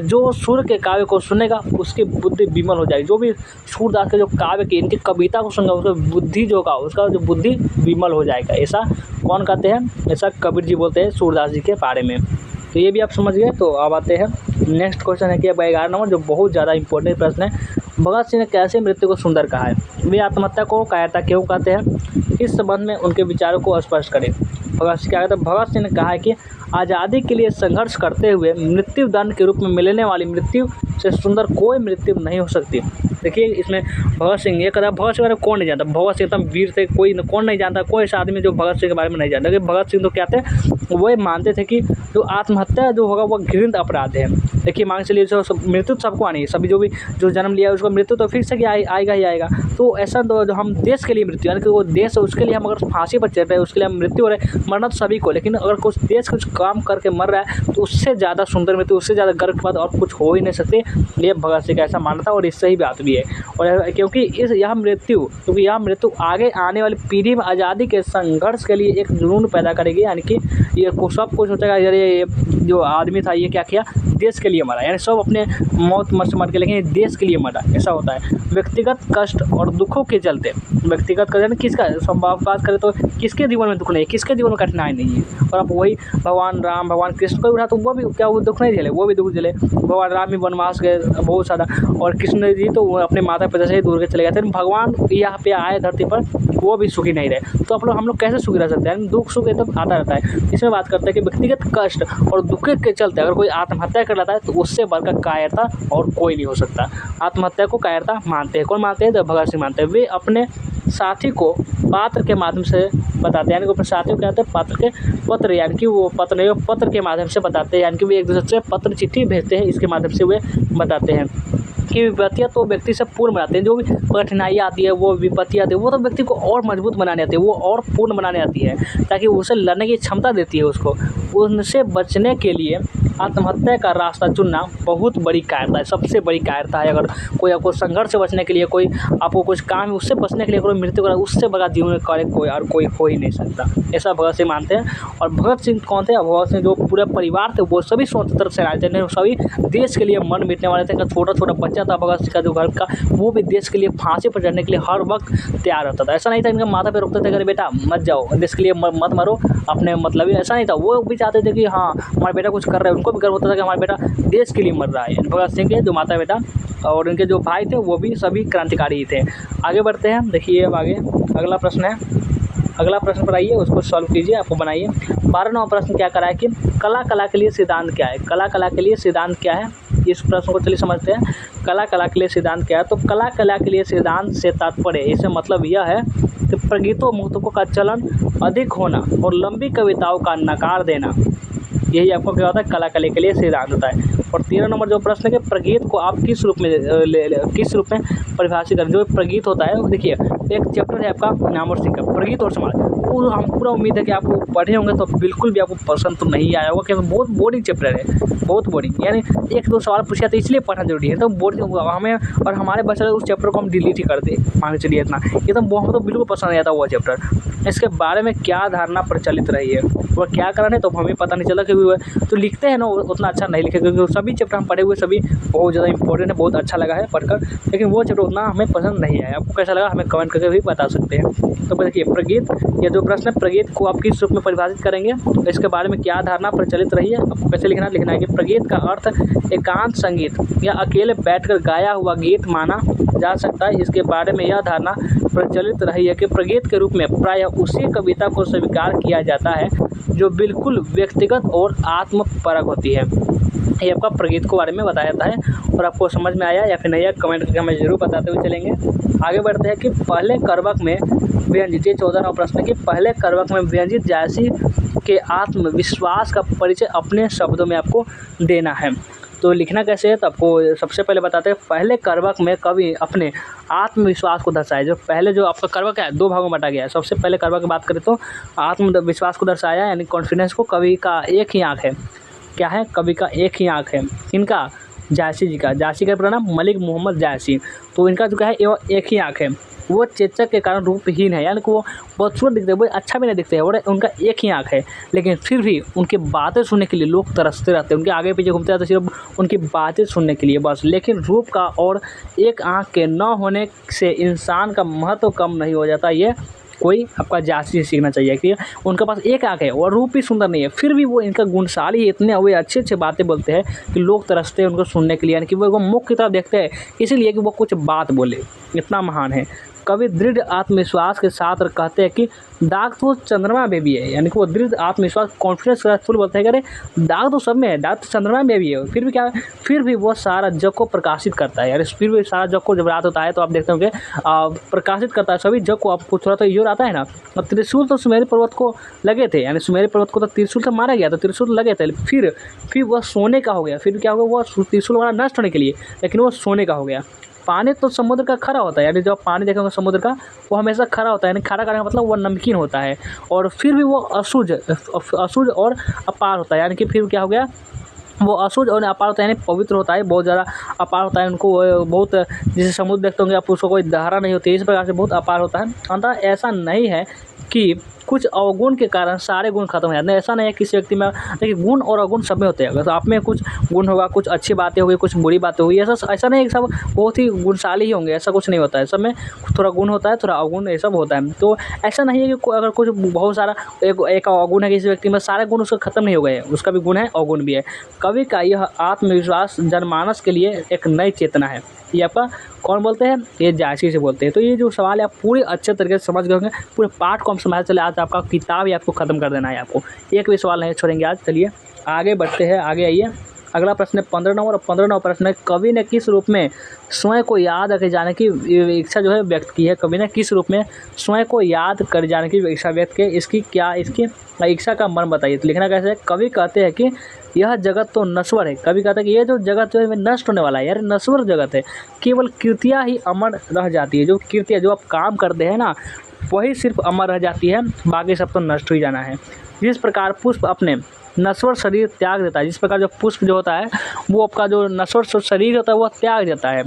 जो सूर्य के काव्य को सुनेगा उसकी बुद्धि विमल हो जाएगी। जो भी सूरदास के जो काव्य की इनकी कविता को सुनेगा उसका बुद्धि जो होगा उसका जो बुद्धि विमल हो जाएगा। ऐसा कौन कहते हैं, ऐसा कबीर जी बोलते हैं सूरदास जी के बारे में। तो ये भी आप समझ गए। तो अब आते हैं नेक्स्ट क्वेश्चन है कि 11 नंबर जो बहुत ज़्यादा इंपॉर्टेंट प्रश्न है। भगत सिंह ने कैसे मृत्यु को सुंदर कहा है। वे आत्महत्या को कायरता क्यों कहते हैं, इस संबंध में उनके विचारों को स्पष्ट करें। भगत सिंह क्या कहते हैं, भगत सिंह ने कहा है कि आज़ादी के लिए संघर्ष करते हुए मृत्यु दंड के रूप में मिलने वाली मृत्यु से सुंदर कोई मृत्यु नहीं हो सकती। देखिए इसमें भगत सिंह ये कहता है, भगत सिंह के बारे में कौन नहीं जानता, भगत सिंह एकदम वीर थे, कौन नहीं जानता, कोई ऐसा आदमी जो भगत सिंह के बारे में नहीं जानता। लेकिन भगत सिंह तो क्या थे, वो मानते थे कि जो आत्महत्या जो होगा वो घृणित अपराध है। देखिए मान के चलिए जो मृत्यु सबको आनी है, सभी जो जन्म लिया है उसको मृत्यु तो फिक्स है कि आएगा ही आएगा। तो ऐसा जो हम देश के लिए मृत्यु यानी कि वो देश है उसके लिए हम अगर फांसी पर चढ़ रहे हैं उसके लिए हम मृत्यु हो रहे हैं, मरना तो सभी को, लेकिन अगर कुछ देश कुछ काम करके मर रहा है तो उससे ज़्यादा सुंदर मृत्यु, उससे ज़्यादा गर्व के बाद और कुछ हो ही नहीं सकते। ये भगत सिंह का ऐसा मानना था और इससे ही बात भी है। और क्योंकि यह मृत्यु आगे आने वाली पीढ़ी में आज़ादी के संघर्ष के लिए एक जुनून पैदा करेगी। यानी कि ये सब कुछ सोचेगा, ये जो आदमी था ये क्या किया, देश के लिए मरा, यानी सब अपने मौत मर के, लेकिन देश के लिए मरा, ऐसा होता है। व्यक्तिगत कष्ट और दुखों के चलते, व्यक्तिगत कष्ट यानी किसका, सब बात करें तो किसके जीवन में दुख नहीं है, किसके जीवन में कठिनाई नहीं है। और आप वही भगवान राम भगवान कृष्ण को उठा तो वो भी क्या वो दुख नहीं झेले, वो भी दुख झेले। भगवान राम भी वनवास गए बहुत सारा, और कृष्ण जी तो वो अपने माता पिता से ही दूर के चले गए थे। भगवान यहाँ पे आए धरती पर, वो भी सुखी नहीं रहे, तो हम लोग कैसे सुखी रह सकते हैं। दुख सुख ये तो आता रहता है। इसमें बात करते हैं कि व्यक्तिगत कष्ट और दुख के चलते अगर कोई आत्महत्या कर लेता है तो उससे बढ़कर कायरता और कोई नहीं हो सकता। आत्महत्या को कायरता मानते हैं, कौन मानते हैं, तो भगत सिंह मानते हैं। वे अपने साथी को पात्र के माध्यम से बताते हैं, यानी कि अपने साथी को क्या कहते हैं, पात्र के पत्र, यानी कि वो पत्र नहीं, पत्र के माध्यम से बताते हैं, यानी कि वे एक दूसरे से पत्र चिट्ठी भेजते हैं, इसके माध्यम से वे बताते हैं कि विपत्तियाँ तो व्यक्ति से पूर्ण बनाते हैं। जो भी कठिनाइयाँ आती है, वो विपत्तियाँ आती है, वो तो व्यक्ति को और मजबूत बनाने आती है, वो और पूर्ण बनाने आती है, ताकि उसे लड़ने की क्षमता देती है उसको। उनसे बचने के लिए आत्महत्या का रास्ता चुनना बहुत बड़ी कायरता है, सबसे बड़ी कायरता है। अगर कोई आपको संघर्ष से बचने के लिए, कोई आपको कुछ काम है उससे बचने के लिए कोई मृत्यु करा, उससे बड़ा जीवन में करे कोई और कोई हो ही नहीं सकता, ऐसा भगत सिंह मानते हैं। और भगत सिंह कौन थे, भगत सिंह जो पूरे परिवार थे वो सभी स्वतंत्र सेनानी थे, सभी देश के लिए मर मिटने वाले थे। छोटा छोटा बच्चा था भगत सिंह का जो घर का, वो भी देश के लिए फांसी पर चढ़ने के लिए हर वक्त तैयार रहता था। ऐसा नहीं था इनका माथा पे रोकते थे, अरे बेटा मत जाओ, देश के लिए मत मरो अपने, मतलब ऐसा नहीं था। वो भी चाहते थे कि हाँ हमारा बेटा कुछ कर रहा है, उनको भी गर्व होता था कि हमारा बेटा देश के लिए मर रहा है। भगत सिंह के जो माता पिता और उनके जो भाई थे वो भी सभी क्रांतिकारी ही थे। आगे बढ़ते हैं, देखिए अब आगे अगला प्रश्न है, अगला प्रश्न पर आइए, उसको सॉल्व कीजिए, आपको बनाइए। 12वां प्रश्न क्या करा है कि कला के लिए सिद्धांत क्या है, कला के लिए सिद्धांत क्या है, इस प्रश्न को चलिए समझते हैं। कला के लिए सिद्धांत क्या है, तो कला के लिए सिद्धांत से तात्पर्य, इससे मतलब यह है कि प्रगीतों मुक्तकों का चलन अधिक होना और लंबी कविताओं का नकार देना, यही आपको क्या होता है, कला के लिए सिद्धांत होता है। और 13 नंबर जो प्रश्न है कि प्रगीत को आप किस रूप में परिभाषित करें। जो प्रगीत होता है, देखिए एक चैप्टर है आपका नामवर सिंह का, प्रगीत और समाज, वो हम पूरा उम्मीद है कि आपको पढ़े होंगे तो बिल्कुल भी आपको पसंद तो नहीं आया होगा, क्योंकि बहुत बोरिंग चैप्टर है, बहुत बोरिंग, यानी एक दो सवाल पूछा तो इसलिए पढ़ना जरूरी है, तो बोरिंग हमें और हमारे बच्चे उस चैप्टर को हम डिलीट ही कर दे, मान के चलिए इतना, ये तो हमें तो बिल्कुल पसंद नहीं आता वो चैप्टर। इसके बारे में क्या धारणा प्रचलित रही है, वह क्या कारण है तो हमें पता नहीं चला, क्योंकि तो लिखते हैं ना उतना अच्छा नहीं लिखे, क्योंकि सभी चैप्टर हम पढ़े हुए सभी बहुत ज़्यादा इंपॉर्टेंट है, बहुत अच्छा लगा है पढ़कर, लेकिन वो चैप्टर उतना हमें पसंद नहीं आया। आपको कैसा लगा हमें कमेंट करके भी बता सकते हैं। तो देखिए प्रगीत, ये जो प्रश्न है, प्रगीत को आप किस रूप में परिभाषित करेंगे, तो इसके बारे में क्या धारणा प्रचलित रही है, आपको कैसे लिखना है कि प्रगीत का अर्थ एकांत संगीत या अकेले बैठकर गाया हुआ गीत माना जा सकता है। इसके बारे में यह धारणा प्रचलित रही है कि प्रगीत के रूप में प्रायः उसी कविता को स्वीकार किया जाता है जो बिल्कुल व्यक्तिगत और आत्मपरक होती है। ये आपका प्रगीत के बारे में बताया जाता है। और आपको समझ में आया या फिर नहीं आया कमेंट करके हमें जरूर बताते हुए चलेंगे। आगे बढ़ते हैं कि पहले करवक में व्यंजित, ये 14वां प्रश्न है कि पहले करवक में व्यंजित जायसी के आत्मविश्वास का परिचय अपने शब्दों में आपको देना है। तो लिखना कैसे है, तो आपको सबसे पहले बताते हैं पहले करवक में कवि अपने आत्मविश्वास को दर्शाया। जो पहले जो आपका करवक है 2 भागों में बांटा गया है। सबसे पहले करवक की बात करें तो आत्मविश्वास को दर्शाया, यानी कॉन्फिडेंस को। कवि का एक ही आँख है, क्या है, कवि का एक ही आँख है, इनका जायसी जी का, जायसी का पूरा नाम मलिक मोहम्मद जायसी, तो इनका जो क्या है एक ही आँख है। वो चेचक के कारण रूपहीन है, यानी कि वो बहुत सूरत दिखते हैं, वो अच्छा भी नहीं दिखते हैं, और उनका एक ही आँख है, लेकिन फिर भी उनकी बातें सुनने के लिए लोग तरसते रहते हैं, उनके आगे पीछे घूमते रहते सिर्फ उनकी बातें सुनने के लिए बस। लेकिन रूप का और एक आँख के न होने से इंसान का महत्व कम नहीं हो जाता। ये कोई आपका जायसी से सीखना चाहिए कि उनके पास एक आँख है और रूप भी सुंदर नहीं है, फिर भी वो इनका गुणशाली है, इतने वे अच्छे अच्छे बातें बोलते हैं कि लोग तरसते हैं उनको सुनने के लिए, यानी कि वो मुख की तरफ देखते हैं इसीलिए कि वो कुछ बात बोले, इतना महान है। कवि दृढ़ आत्मविश्वास के साथ कहते हैं कि दाग तो चंद्रमा में भी है, यानी कि वो दृढ़ आत्मविश्वास कॉन्फिडेंस के साथ फुल बोलते हैं कि अरे दाग तो सब में है, दाग तो चंद्रमा में भी है, फिर भी क्या, फिर भी वो सारा जग को प्रकाशित करता है, यानी फिर भी सारा जग को जब रात होता है तो आप देखते होंगे प्रकाशित करता है सभी जग को। आपको थोड़ा तो योर आता है ना, और त्रिशूल तो सुमेरु पर्वत को लगे थे, यानी सुमेरु पर्वत को तो त्रिशूल से मारा गया, तो त्रिशूल लगे थे, फिर वह सोने का हो गया, फिर क्या हो गया, वो त्रिशूल वाला नष्ट होने के लिए, लेकिन वो सोने का हो गया। पानी तो समुद्र का खरा होता है, यानी जब पानी देखेंगे समुद्र का वो हमेशा खरा होता है, यानी खरा करने का मतलब वो नमकीन होता है, और फिर भी वो अशुद्ध और अपार होता है, यानी कि फिर क्या हो गया, वो अशुद्ध और अपार होता है, यानी पवित्र होता है, बहुत ज़्यादा अपार होता है। उनको बहुत, जैसे समुद्र देखते होंगे आप, उसको कोई धारा नहीं होती है, इस प्रकार से बहुत अपार होता है। अतः ऐसा नहीं है कि कुछ अवगुण के कारण सारे गुण खत्म हो जाते हैं। ऐसा नहीं है किसी व्यक्ति में, देखिए गुण और अवगुण सब में होते हैं। अगर आप में कुछ गुण होगा, कुछ अच्छी बातें होगी, कुछ बुरी बातें होगी, ऐसा नहीं है कि सब बहुत ही गुणशाली ही होंगे, ऐसा कुछ नहीं होता है। सब में थोड़ा गुण होता है, थोड़ा अवगुण, ये सब होता है। तो ऐसा नहीं है कि अगर कुछ बहुत सारा एक अवगुण है किसी व्यक्ति में, सारे गुण उसका खत्म नहीं हो गए, उसका भी गुण है, अवगुण भी है। कवि का यह आत्मविश्वास जनमानस के लिए एक नई चेतना है। ये आपका कौन बोलते हैं? ये जायसी से बोलते हैं। तो ये जो सवाल है आप पूरे अच्छे तरीके से समझ गए होंगे, पूरे पाठ को हम समझ चले। आज आपका किताब ही आपको खत्म कर देना है, आपको एक भी सवाल नहीं छोड़ेंगे आज। चलिए आगे बढ़ते हैं, आगे आइए। अगला प्रश्न है 15 नंबर, और 15 नंबर प्रश्न है, कवि ने किस रूप में स्वयं को याद रखे जाने की इच्छा जो है व्यक्त की है? कवि ने किस रूप में स्वयं को याद कर जाने की इच्छा व्यक्त की? इसकी इच्छा का मन बताइए। तो लिखना कैसे है? कवि कहते हैं कि यह जगत तो नश्वर है। कवि कहता है कि ये जो जगत जो है नष्ट होने वाला है, यार नश्वर जगत है, केवल कृतियाँ ही अमर रह जाती है। जो कृतियाँ जो आप काम करते हैं ना, वही सिर्फ अमर रह जाती है, बाकी सब तो नष्ट हो जाना है। जिस प्रकार पुष्प अपने नश्वर शरीर त्याग देता है, जिस प्रकार जो पुष्प जो होता है वो आपका जो नश्वर शरीर होता है वो त्याग देता है,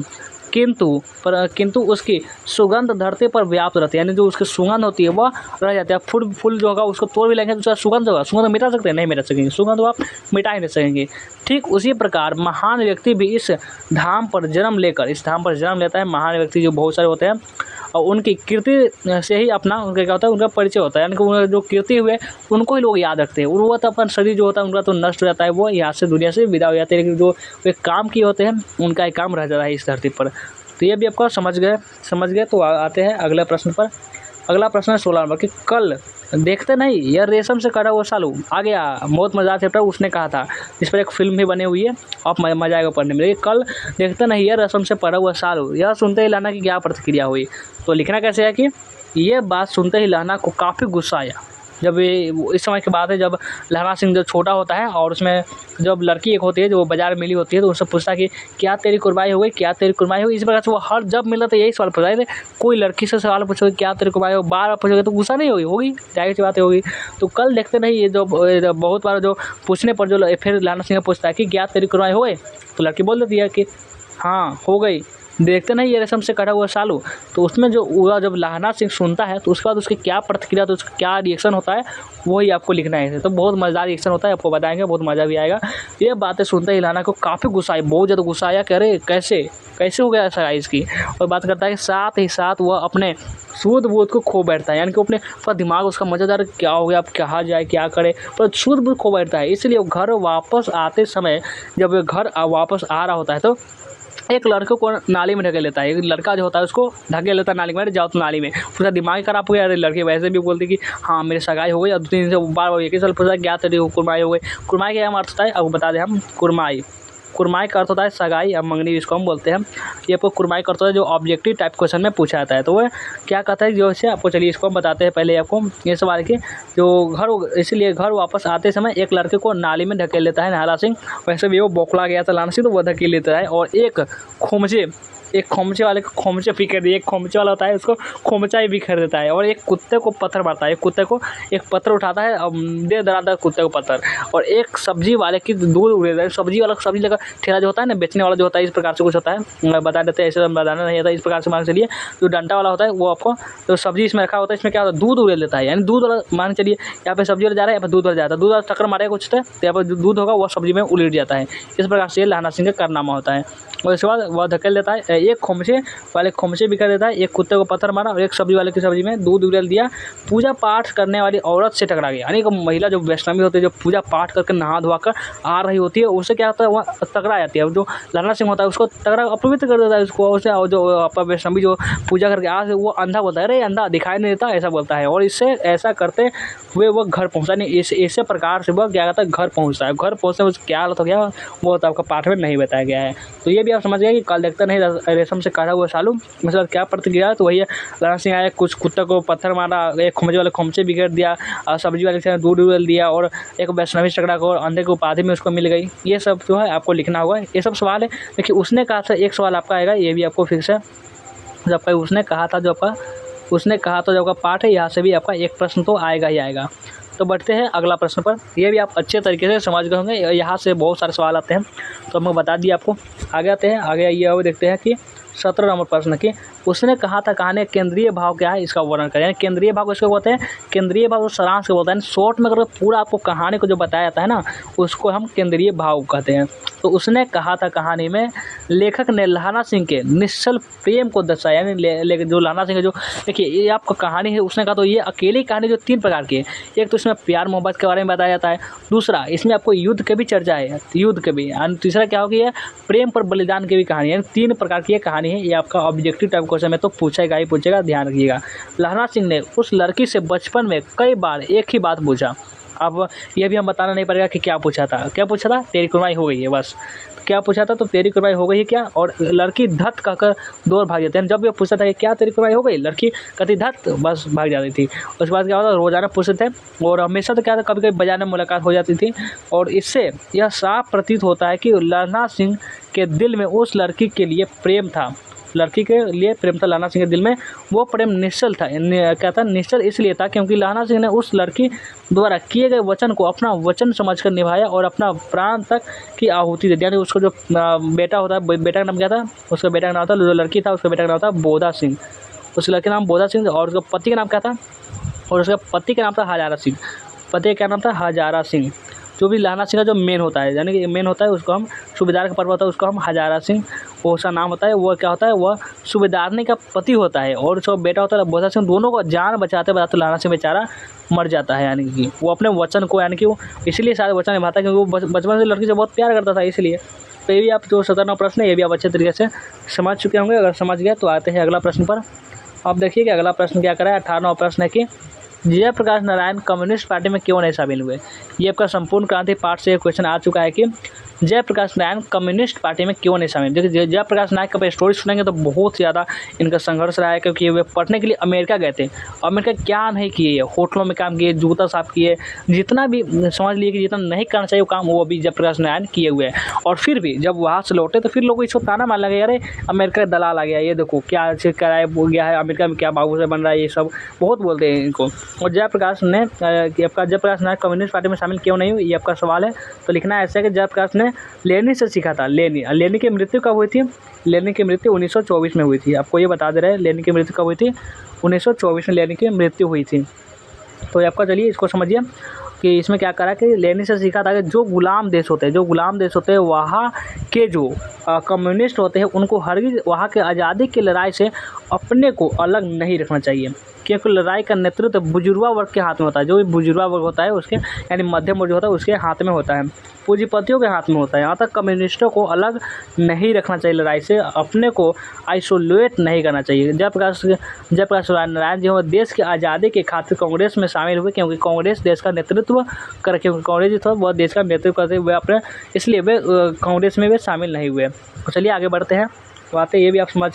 किंतु उसकी सुगंध धरती पर व्याप्त रहती है। यानी जो उसकी सुगंध होती है वह रह जाती है। फूल जो होगा उसको तोड़ भी लेंगे तो उसका सुगंध होगा, सुगंध मिटा सकते हैं? नहीं मिटा सकेंगे, सुगंध आप मिटा ही नहीं सकेंगे। ठीक उसी प्रकार महान व्यक्ति भी इस धाम पर जन्म लेता है। महान व्यक्ति जो बहुत सारे होते हैं और उनकी कीर्ति से ही अपना उनका क्या होता है, उनका परिचय होता है। यानी कि उनके जो कीर्ति हुए उनको ही लोग याद रखते हैं। और वो तो अपन शरीर जो होता है उनका तो नष्ट हो जाता है, वो यहाँ से दुनिया से विदा हो जाते हैं। लेकिन जो वे काम किए होते हैं उनका एक काम रह जाता है इस धरती पर। तो ये भी आपको समझ गए। तो आते हैं अगले प्रश्न पर। अगला प्रश्न है 16 नंबर कि कल देखते नहीं यह रेशम से कटा हुआ सालू आ गया, बहुत मज़ा चैप्टर उसने कहा था, इस पर एक फिल्म भी बनी हुई है, आप मज़ा आएगा पढ़ने में। कल देखते नहीं यह रेशम से पड़ा हुआ सालू, यह सुनते ही लहना की क्या प्रतिक्रिया हुई? तो लिखना कैसे है कि ये बात सुनते ही लहना को काफ़ी गुस्सा आया। जब ये इस समय की बात है जब लहना सिंह जो छोटा होता है और उसमें जब लड़की एक होती है जो बाजार में मिली होती है तो उससे पूछता है कि क्या तेरी कुर्बानी हो गई, क्या तेरी कुर्बानी हो गई। इस प्रकार से वो हर जब मिलता था यही सवाल पूछा थे। कोई लड़की से सवाल पूछोगे क्या तेरी कुर्बानी हो, बार बार पूछोगे तो गुस्सा नहीं होगी, जाहिर सी बातें होगी। तो कल देखते नहीं ये जो बहुत बार जो पूछने पर जो फिर लहना सिंह पूछता है कि क्या तेरी कुर्बानी हो गई, तो लड़की बोल देती है कि हाँ हो गई। देखते नहीं ये रेशम से कटा हुआ सालू, तो उसमें जो हुआ जब लहना सिंह सुनता है तो उसके बाद उसकी क्या प्रतिक्रिया, तो उसका क्या रिएक्शन होता है वही आपको लिखना है। तो बहुत मज़ेदार रिएक्शन होता है, आपको बताएंगे, बहुत मज़ा भी आएगा। ये बातें सुनते ही लहना को काफ़ी गुस्सा आया, बहुत ज़्यादा गुस्सा आया कि अरे कैसे हो गया ऐसा इसकी। और बात करता है कि साथ ही साथ वह अपने सूद बूद को खो बैठता है। यानी कि अपने पूरा दिमाग उसका मज़ेदार क्या हो गया, अब कहाँ जाए क्या करे, पर सूद बूद खो बैठता है। इसलिए घर वापस आते समय जब वह घर वापस आ रहा होता है तो एक लड़के को नाली में ढकेल लेता है। एक लड़का जो होता है उसको ढकेल लेता है नाली में, जाओ तो नाली में। पूरा दिमाग खराब हो गया। अरे लड़के वैसे भी बोलते कि हाँ मेरी सगाई हो गई, अब 2 दिन से बार बार एक ही साल पूछा क्या तेरी कुर्माई हो गई। कुर्माई का क्या अर्थ होता है अब बता दें हम। कुर्माई का अर्थ होता है सगाई या मंगनी, जिसको हम बोलते हैं। ये आपको कुर्माई का अर्थ होता है जो ऑब्जेक्टिव टाइप क्वेश्चन में पूछा जाता है। तो वह क्या कहता है जो से आपको, चलिए इसको हम बताते हैं पहले आपको ये सवाल के जो इसलिए घर वापस आते समय एक लड़के को नाली में ढकेल लेता है लहना सिंह। वैसे भी वो बौखला गया था लहना सिंह, तो वह धकेल लेता है और एक खोमचे वाले को खोमचे बिखेर दिए। एक खोमचे वाला होता है उसको खोमचा ही बिखेर देता है और एक कुत्ते को पत्थर मारता है। एक कुत्ते को एक पत्थर उठाता है और दे दराता है कुत्ते को पत्थर। और एक सब्जी वाले की दूध उड़े देता है। सब्जी लगा ठेला जो होता है ना, बेचने वाला जो होता है, इस प्रकार से कुछ होता है, बता देते हैं, ऐसे बताना नहीं आता। इस प्रकार से मान चलिए जो डंडा वाला होता है वो आपको जो सब्जी इसमें रखा होता है इसमें क्या होता है दूध उड़ेल देता है। यानी दूध वाला मान चलिए यहाँ पे सब्जी वाला जा रहा है, यहाँ पे दूध वाला जाता है, दूध वाला टक्कर मारेगा कुछ तो यहाँ पर दूध होगा वो सब्जी में उलट जाता है। इस प्रकार से लहना सिंह का कारनामा होता है। और इसके बाद वह धकेल देता है, एक खोमचे वाले खोमचे बिखेर देता है, एक कुत्ते को पत्थर मारा और एक सब्जी वाले की सब्जी में दूध उड़ेल दिया। पूजा पाठ करने वाली औरत से टकरा गया। यानी कि महिला जो वैष्णवी होती है जो पूजा पाठ करके नहा धोवा कर आ रही होती है उससे क्या होता है वह टकरा जाती है। जो लहना सिंह होता है उसको टकरा अपवित्र कर देता है उसको। उसे जो आपका वैष्णवी जो पूजा करके आ वो अंधा बोलता है, अरे अंधा दिखाई नहीं देता, ऐसा बोलता है। और इससे ऐसा करते हुए वह घर पहुँचता नहीं। इस प्रकार से वह क्या कहता है घर पहुँचता है। घर पहुँचने में क्या हालत हो गया वो तो आपका पाठ में नहीं बताया गया है। तो ये भी आप समझ गए कि कल देखते नहीं रेशम से काटा हुआ सालू मतलब क्या प्रतिक्रिया है। तो वही लहना सिंह आया, कुछ कुत्ते को पत्थर मारा, एक खोमचे वाले खोमचे बिखेर दिया और सब्जी वाले से दूध उड़ेल दिया और एक वैष्णवी टकरा को अंधे की उपाधि में उसको मिल गई। ये सब जो है आपको लिखना होगा। ये सब सवाल है। देखिए उसने कहा था एक सवाल आपका आएगा, ये भी आपको फिर से जब आपका उसने कहा था जो आपका पाठ है यहाँ से भी आपका एक प्रश्न तो आएगा ही आएगा। तो बढ़ते हैं अगला प्रश्न पर। ये भी आप अच्छे तरीके से समझ गए होंगे, यहाँ से बहुत सारे सवाल आते हैं तो मैं बता दिए आपको। आगे आते हैं, आगे आइए और देखते हैं कि 17 नंबर प्रश्न की उसने कहा था कहानी केंद्रीय भाव क्या है इसका वर्णन करें। यानी केंद्रीय भाव किसको बोलते हैं, केंद्रीय भाव सारांश को बोलते हैं। शॉर्ट में अगर पूरा आपको कहानी को जो बताया जाता है ना उसको हम केंद्रीय भाव कहते हैं। तो उसने कहा था कहानी में लेखक ने लहना सिंह के निश्चल प्रेम को दर्शाया। यानी जो लहना सिंह है, जो देखिए ये आपका कहानी है, उसने कहा तो ये अकेली कहानी जो 3 प्रकार की है। एक तो इसमें प्यार मोहब्बत के बारे में बताया जाता है, दूसरा इसमें आपको युद्ध के भी चर्चा है, युद्ध के भी, और तीसरा क्या होगी है प्रेम पर बलिदान की भी कहानी है। 3 प्रकार की ये कहानी है। ये आपका ऑब्जेक्टिव टाइप क्वेश्चन में तो पूछेगा ही पूछेगा, ध्यान रखिएगा। लहना सिंह ने उस लड़की से बचपन में कई बार एक ही बात पूछा। अब ये भी हम बताना नहीं पड़ेगा कि क्या पूछा था। क्या पूछा था, तेरी कुर्बानी हो गई है, बस। क्या पूछा था, तो तेरी कुर्बानी हो गई है क्या, और लड़की धत कहकर दूर भाग जाते हैं। जब ये पूछा था कि क्या तेरी कुर्बानी हो गई, लड़की कहती धत, बस भाग जाती थी। उसके बाद क्या होता, रोज़ाना पूछते थे और हमेशा तो क्या था कभी कभी बाजार में मुलाकात हो जाती थी। और इससे यह साफ प्रतीत होता है कि लहना सिंह के दिल में उस लड़की के लिए प्रेम था, लड़की के लिए प्रेम था लहना सिंह के दिल में। वो प्रेम निश्चल था, क्या था, निश्चल इसलिए था क्योंकि लहना सिंह ने उस लड़की द्वारा किए गए वचन को अपना वचन समझकर निभाया और अपना प्राण तक की आहुति दे दी। यानी उसको जो बेटा होता है, बेटा का नाम क्या था, उसका बेटा का नाम था, जो लड़की था उसका बेटा का नाम था बोधा सिंह, उस लड़के का नाम बोधा सिंह, और उसका पति का नाम क्या था, और उसका पति का नाम था हजारा सिंह। पति का क्या नाम था, हजारा सिंह। जो भी लहना सिंह का जो मेन होता है, यानी कि मेन होता है उसको हम सूबेदार का पर्व होता है उसको हम हजारा सिंह, वो उसका नाम होता है। वो क्या होता है, वह सूबेदारनी का पति होता है, और उसका बेटा होता है बोधा सिंह। दोनों को जान बचाते बचाते लहना सिंह बेचारा मर जाता है। यानी कि वो अपने वचन को, यानी कि वो इसलिए सारे वचन निभाता है क्योंकि वो बचपन से लड़की से बहुत प्यार करता था, इसलिए। तो ये भी आप जो 17वां प्रश्न है ये भी आप अच्छे तरीके से समझ चुके होंगे। अगर समझ गए तो आते हैं अगला प्रश्न पर। आप देखिए कि अगला प्रश्न क्या करा है। 18वां प्रश्न है कि जयप्रकाश नारायण कम्युनिस्ट पार्टी में क्यों नहीं शामिल हुए। ये आपका संपूर्ण क्रांति पार्ट से क्वेश्चन आ चुका है कि जयप्रकाश नारायण कम्युनिस्ट पार्टी में क्यों नहीं शामिल। देखिए जयप्रकाश नारायण का स्टोरी सुनेंगे तो बहुत ज़्यादा इनका संघर्ष रहा है, क्योंकि वे पढ़ने के लिए अमेरिका गए थे। अमेरिका क्या नहीं किए, होटलों में काम किए, जूता साफ किए, जितना भी समझ लिए कि जितना नहीं करना चाहिए वो काम वो अभी जयप्रकाश नारायण किए हुए हैं। और फिर भी जब वहाँ से लौटे तो फिर लोग इसको ताना मारने लगे, अरे अमेरिका का दलाल आ गया, ये देखो क्या कराए गया है, अमेरिका में क्या बाबू से बन रहा है, ये सब बहुत बोलते हैं इनको। और जयप्रकाश ने आपका जयप्रकाश नारायण कम्युनिस्ट पार्टी में शामिल क्यों नहीं हुए, ये आपका सवाल है। तो लिखना है ऐसा कि जयप्रकाश ने लेनिन से सीखा था। लेनिन की मृत्यु कब हुई थी, लेनिन की मृत्यु 1924 में हुई थी। आपको ये बता दे रहे हैं लेनिन की मृत्यु कब हुई थी, 1924 में लेनिन की मृत्यु हुई थी। तो आपका चलिए इसको समझिए कि इसमें क्या करा कि लेनिन से सीखा था कि जो गुलाम देश होते हैं वहाँ के जो कम्युनिस्ट होते हैं उनको हरगिज़ वहाँ के आज़ादी की लड़ाई से अपने को अलग नहीं रखना चाहिए, क्योंकि लड़ाई का नेतृत्व बुजुर्गा वर्ग के हाथ में होता है। जो भी बुजुर्गा वर्ग होता है उसके, यानी मध्यम वर्ग होता है उसके हाथ में होता है, पूंजीपतियों के हाथ में होता है। यहाँ तक कम्युनिस्टों को अलग नहीं रखना चाहिए लड़ाई से, अपने को आइसोलेट नहीं करना चाहिए। जयप्रकाश नारायण जी वो देश की आज़ादी के खातिर कांग्रेस में शामिल हुए, क्योंकि कांग्रेस देश का नेतृत्व कर, क्योंकि कांग्रेस जो था वह देश का नेतृत्व करते हुए अपने, इसलिए वे कांग्रेस में वे शामिल नहीं हुए। तो चलिए आगे बढ़ते हैं। तो आते ये भी आप समझ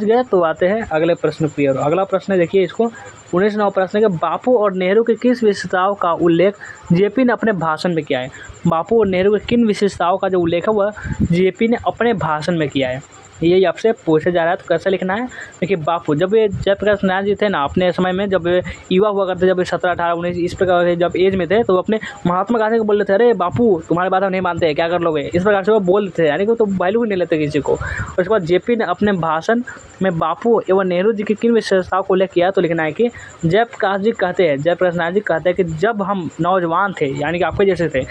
गए तो आते हैं अगले प्रश्न की ओर। अगला प्रश्न देखिए इसको 19 प्रश्न के बापू और नेहरू की किस विशेषताओं का उल्लेख जेपी ने अपने भाषण में किया है। बापू और नेहरू की किन विशेषताओं का जो उल्लेख है वह जेपी ने अपने भाषण में किया है, यही आपसे पूछा जा रहा है। तो कैसे लिखना है, देखिए बापू जब ये जयप्रकाश नारायण जी थे ना अपने समय में, जब युवा हुआ करते, जब 17, 18, 19 इस प्रकार से जब एज में थे, तो अपने महात्मा गांधी को बोल रहे थे, अरे बापू तुम्हारी बात हम नहीं मानते हैं, क्या कर लोगे, इस प्रकार से वो बोलते थे, यानी कि तो वैल्यू ही नहीं लेते किसी को। उसके बाद जेपी ने अपने भाषण में बापू एवं नेहरू जी की किन विशेषताओं को उल्लेख किया, तो लिखना है कि जयप्रकाश नारायण जी कहते हैं कि जब हम नौजवान थे, यानी कि आपके जैसे थे,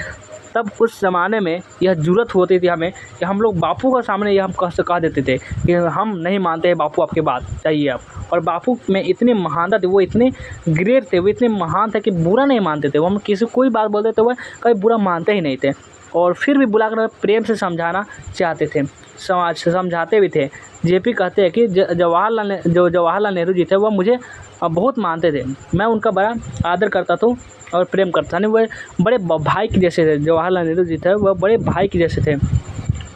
तब उस ज़माने में यह ज़रूरत होती थी हमें कि हम लोग बापू के सामने ये हम कह देते थे कि हम नहीं मानते हैं बापू आपकी बात, चाहिए आप। और बापू में इतनी महानता थी, वो इतने ग्रेट थे, वो इतने महान थे कि बुरा नहीं मानते थे। वो हम किसी कोई बात बोलते थे वह कभी बुरा मानते ही नहीं थे, और फिर भी बुलाकर प्रेम से समझाना चाहते थे, समझाते भी थे। जेपी कहते हैं कि जवाहरलाल नेहरू जी थे वह मुझे बहुत मानते थे, मैं उनका बड़ा आदर करता था और प्रेम करता था। नहीं वह बड़े भाई के जैसे थे, जवाहरलाल नेहरू जी थे वह बड़े भाई के जैसे थे,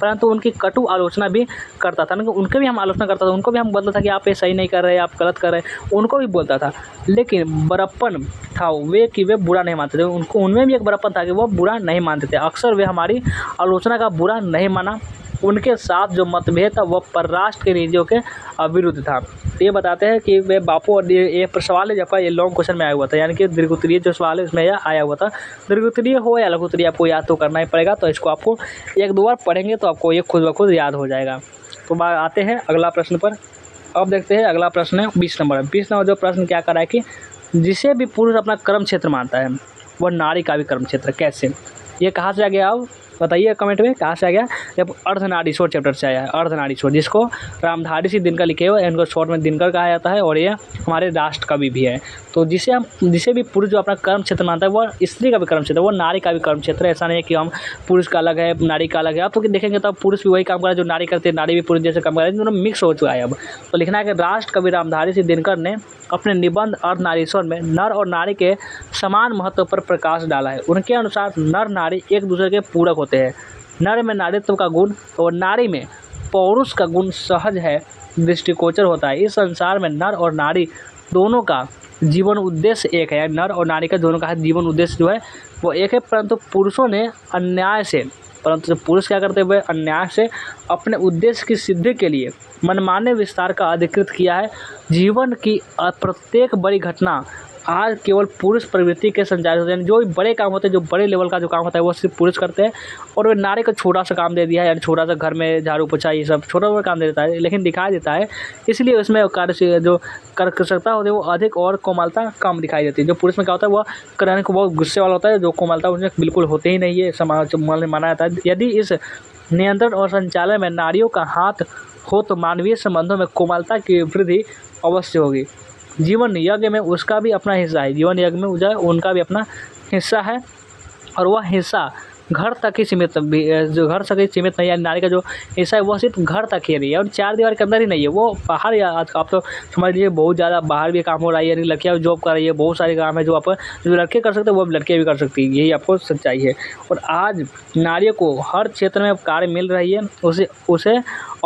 परंतु उनकी कटु आलोचना भी करता था। उनके भी हम आलोचना करता था, उनको भी हम बोलता था कि आप ये सही नहीं कर रहे, आप गलत कर रहे, उनको भी बोलता था। लेकिन बड़प्पन था वे कि वे बुरा नहीं मानते थे, उनमें भी एक बड़प्पन था कि वो बुरा नहीं मानते थे। अक्सर वे हमारी आलोचना का बुरा नहीं माना। उनके साथ जो मतभेद था वह परराष्ट्र के नीतियों के विरुद्ध था। तो ये बताते हैं कि वे बापू, और ये सवाल है जब ये लॉन्ग क्वेश्चन में आया हुआ था, यानी कि दीर्घोत्तरीय जो सवाल है उसमें यह आया हुआ था। दीर्घोत्तरीय हो या लघुत्तरीय आपको याद तो करना ही पड़ेगा, तो इसको आपको 1-2 बार पढ़ेंगे तो आपको ये खुद ब खुद याद हो जाएगा। तो आते हैं अगला प्रश्न पर। अब देखते हैं अगला प्रश्न है 20 नंबर। 20 नंबर जो प्रश्न क्या करा है कि जिसे भी पुरुष अपना कर्म क्षेत्र मानता है वह नारी का भी कर्म क्षेत्र। कैसे? ये कहाँ से आ गया? अब बताइए कमेंट में कहाँ से आ गया। जब अर्धनारीश्वर चैप्टर से आया है। अर्धनारीश्वर जिसको रामधारी सिंह दिनकर लिखे हुए, इनको शॉर्ट में दिनकर कहा जाता है और ये हमारे राष्ट्र कवि भी है। तो जिसे भी पुरुष जो अपना कर्म क्षेत्र मानता है वह स्त्री का भी कर्म क्षेत्र, वो नारी का भी कर्म क्षेत्र है। ऐसा नहीं है कि हम पुरुष का अलग है नारी का अलग है। आप तो देखेंगे तब पुरुष भी वही काम कर रहा है जो नारी करते हैं, नारी भी पुरुष जैसे काम कर रहे हैं, दोनों मिक्स हो चुका है अब। तो लिखना है कि राष्ट्र कवि रामधारी सिंह दिनकर ने अपने निबंध अर्धनारीश्वर में नर और नारी के समान महत्व पर प्रकाश डाला है। उनके अनुसार नर नारी एक दूसरे के पूरक होते हैं। नर में नारीत्व का गुण और नारी में पौरुष का गुण सहज है, दृष्टिगोचर होता है। इस संसार में नर और नारी दोनों का जीवन उद्देश्य एक है। नर और नारी का दोनों का जीवन उद्देश्य जो है वो एक है, परंतु पुरुषों ने अन्याय से, परंतु पुरुष क्या करते हुए अन्याय से अपने उद्देश्य की सिद्धि के लिए मनमाने विस्तार का अधिकृत किया है। जीवन की प्रत्येक बड़ी घटना आज केवल पुरुष प्रवृत्ति के संचालित होते हैं। जो बड़े काम होते हैं, जो बड़े लेवल का जो काम होता है वो सिर्फ पुरुष करते हैं, और वे नारी को छोटा सा काम दे दिया है, यानी छोटा सा घर में झाड़ू पोछा ये सब छोटा मोटा काम दे देता है, लेकिन दिखाई देता है। इसलिए उसमें कार्य से जो कार्यक्षमता होती है वो अधिक और कोमलता कम दिखाई देती है। जो पुरुष में क्या होता है वह करने को बहुत गुस्से वाला होता है, जो कोमलता उसमें बिल्कुल होते ही नहीं है, समाज में माना जाता है। यदि इस नियंत्रण और संचालन में नारियों का हाथ हो तो मानवीय संबंधों में कोमलता की वृद्धि अवश्य होगी। जीवन यज्ञ में उसका भी अपना हिस्सा है। जीवन यज्ञ में जो है उनका भी अपना हिस्सा है, और वह हिस्सा घर तक ही सीमित भी, जो घर तक ही सीमित नहीं है। नारी का जो हिस्सा है वो सिर्फ घर तक ही नहीं है और चार दीवार के अंदर ही नहीं है, वो बाहर, या आप तो समझ लीजिए बहुत ज़्यादा बाहर भी काम हो रहा है, यानी लड़कियाँ जॉब कर रही है, बहुत सारे काम है जो आप जो लड़के कर सकते हैं वो लड़कियाँ भी कर सकती है, यही आपको सच्चाई है। और आज नारियों को हर क्षेत्र में कार्य मिल रही है,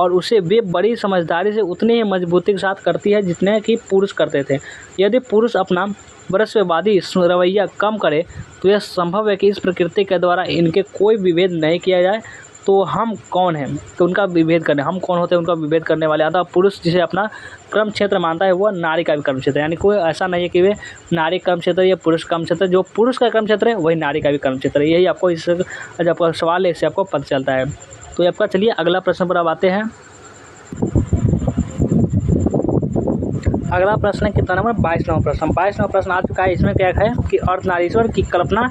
उसे वे बड़ी समझदारी से उतनी ही मजबूती के साथ करती है जितने कि पुरुष करते थे। यदि पुरुष अपना वर्षवादी रवैया कम करे तो यह संभव है कि इस प्रकृति के द्वारा इनके कोई विभेद नहीं किया जाए। तो हम कौन हैं? तो उनका विभेद करने, हम कौन होते हैं उनका विभेद करने वाले। अतः पुरुष जिसे अपना कर्म क्षेत्र मानता है वह नारी का भी कर्म क्षेत्र है, यानी कोई ऐसा नहीं है कि वे नारी कर्म क्षेत्र या पुरुष कर्म क्षेत्र, जो पुरुष का कर्म क्षेत्र है वही नारी का भी कर्म क्षेत्र है। यही आपको इस जो आपका सवाल है इससे आपको पता चलता है। तो आपका चलिए अगला प्रश्न पर अब आते हैं। अगला प्रश्न है कितना नंबर? 22 नंबर प्रश्न। 22 नंबर प्रश्न आ चुका है। इसमें क्या है कि अर्धनारीश्वर की कल्पना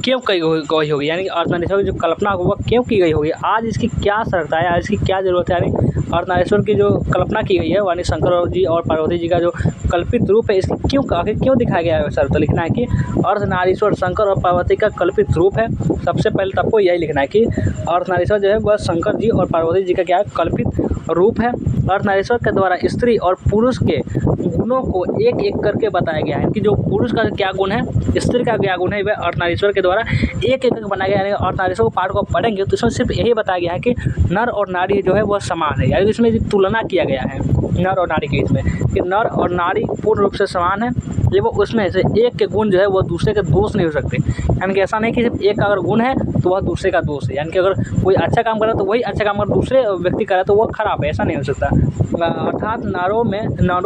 क्यों की गई होगी, यानी कि अर्धनारीश्वर की जो कल्पना वो क्यों की गई होगी, आज इसकी क्या शर्त है, आज इसकी क्या ज़रूरत है। यानी अर्धनारीश्वर की जो कल्पना की गई है यानी शंकर जी और पार्वती जी का जो कल्पित रूप है, इसकी क्यों दिखाया गया है सर? तो लिखना है कि अर्धनारीश्वर शंकर और पार्वती का कल्पित रूप है। सबसे पहले तो आपको यही लिखना है कि अर्धनारीश्वर जो है वह शंकर जी और पार्वती जी का क्या कल्पित रूप है। अर्धनारीश्वर के द्वारा स्त्री और पुरुष के गुणों को एक एक करके बताया गया है कि जो पुरुष का क्या गुण है, स्त्री का क्या गुण है, वह अर्धनारीश्वर के द्वारा एक एक बनाया गया है। अर्धनारीश्वर को पाठ को पढ़ेंगे तो इसमें सिर्फ यही बताया गया है कि नर और नारी जो है वह समान है, यानी इसमें तुलना किया गया है नर और नारी के बीच में कि नर और नारी पूर्ण रूप से समान है। ये वो उसमें से एक के गुण जो है वो दूसरे के दोष नहीं हो सकते, यानी कि ऐसा नहीं कि सिर्फ एक का अगर गुण है तो वह दूसरे का दोष है, यानी कि अगर कोई अच्छा काम कर रहा है तो वही अच्छा काम अगर दूसरे व्यक्ति कर रहा है तो वह खराब है, ऐसा नहीं हो सकता। अर्थात नरों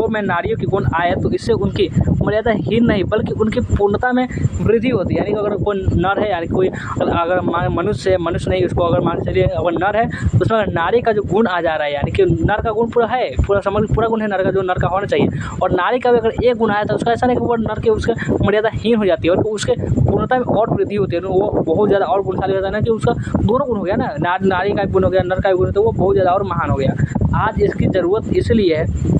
में नारियों के गुण आए तो इससे उनकी मर्यादा हीन नहीं बल्कि उनकी पूर्णता में वृद्धि होती है। यानी कि अगर कोई नर है, यानी कोई अगर मनुष्य नहीं, उसको अगर मान चलिए अगर नर है तो उसमें अगर नारी का जो गुण आ जा रहा है, यानी कि नर का गुण पूरा है, पूरा गुण है नर का, जो नर का होना चाहिए, और नारी का भी अगर एक गुण आया तो उसका ऐसा नहीं कि वो नर के उसके मर्यादा हीन हो जाती है और उसके पूर्णता में और वृद्धि होती है, वो बहुत ज़्यादा और गुणशाली होता है ना, कि उसका दोनों गुण हो गया ना, नारी का गुण हो गया, नर का गुण, तो वो बहुत ज़्यादा और महान हो गया। आज इसकी ज़रूरत इसलिए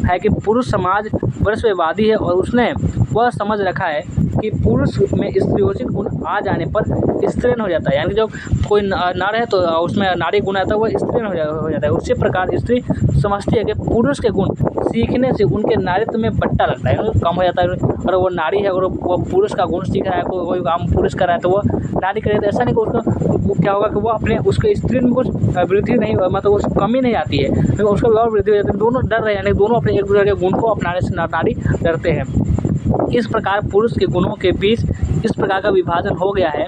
है कि पुरुष समाज वर्षवादी है और उसने वह समझ रखा है कि पुरुष में स्त्रियोचित गुण आ जाने पर स्त्रीण हो जाता है, यानी जब कोई नर है तो उसमें नारी गुण आता है वो स्त्रीण हो जाता है। उसी प्रकार स्त्री समझती है कि पुरुष के गुण सीखने से उनके नारीत्व में बट्टा लगता है, कम हो जाता है। और वो नारी है और वो पुरुष का गुण सीख रहा है, कोई काम पुरुष कर रहा है तो वो नारी करे, तो ऐसा नहीं कि उसका क्या होगा कि वो अपने उसके स्त्री में कुछ वृद्धि नहीं, मतलब उस कमी नहीं आती है, तो उसका और वृद्धि हो जाती है। दोनों डर रहे हैं, यानी दोनों अपने एक दूसरे के गुण को अपनाने से नारी डरते हैं। इस प्रकार पुरुष के गुणों के बीच इस प्रकार का विभाजन हो गया है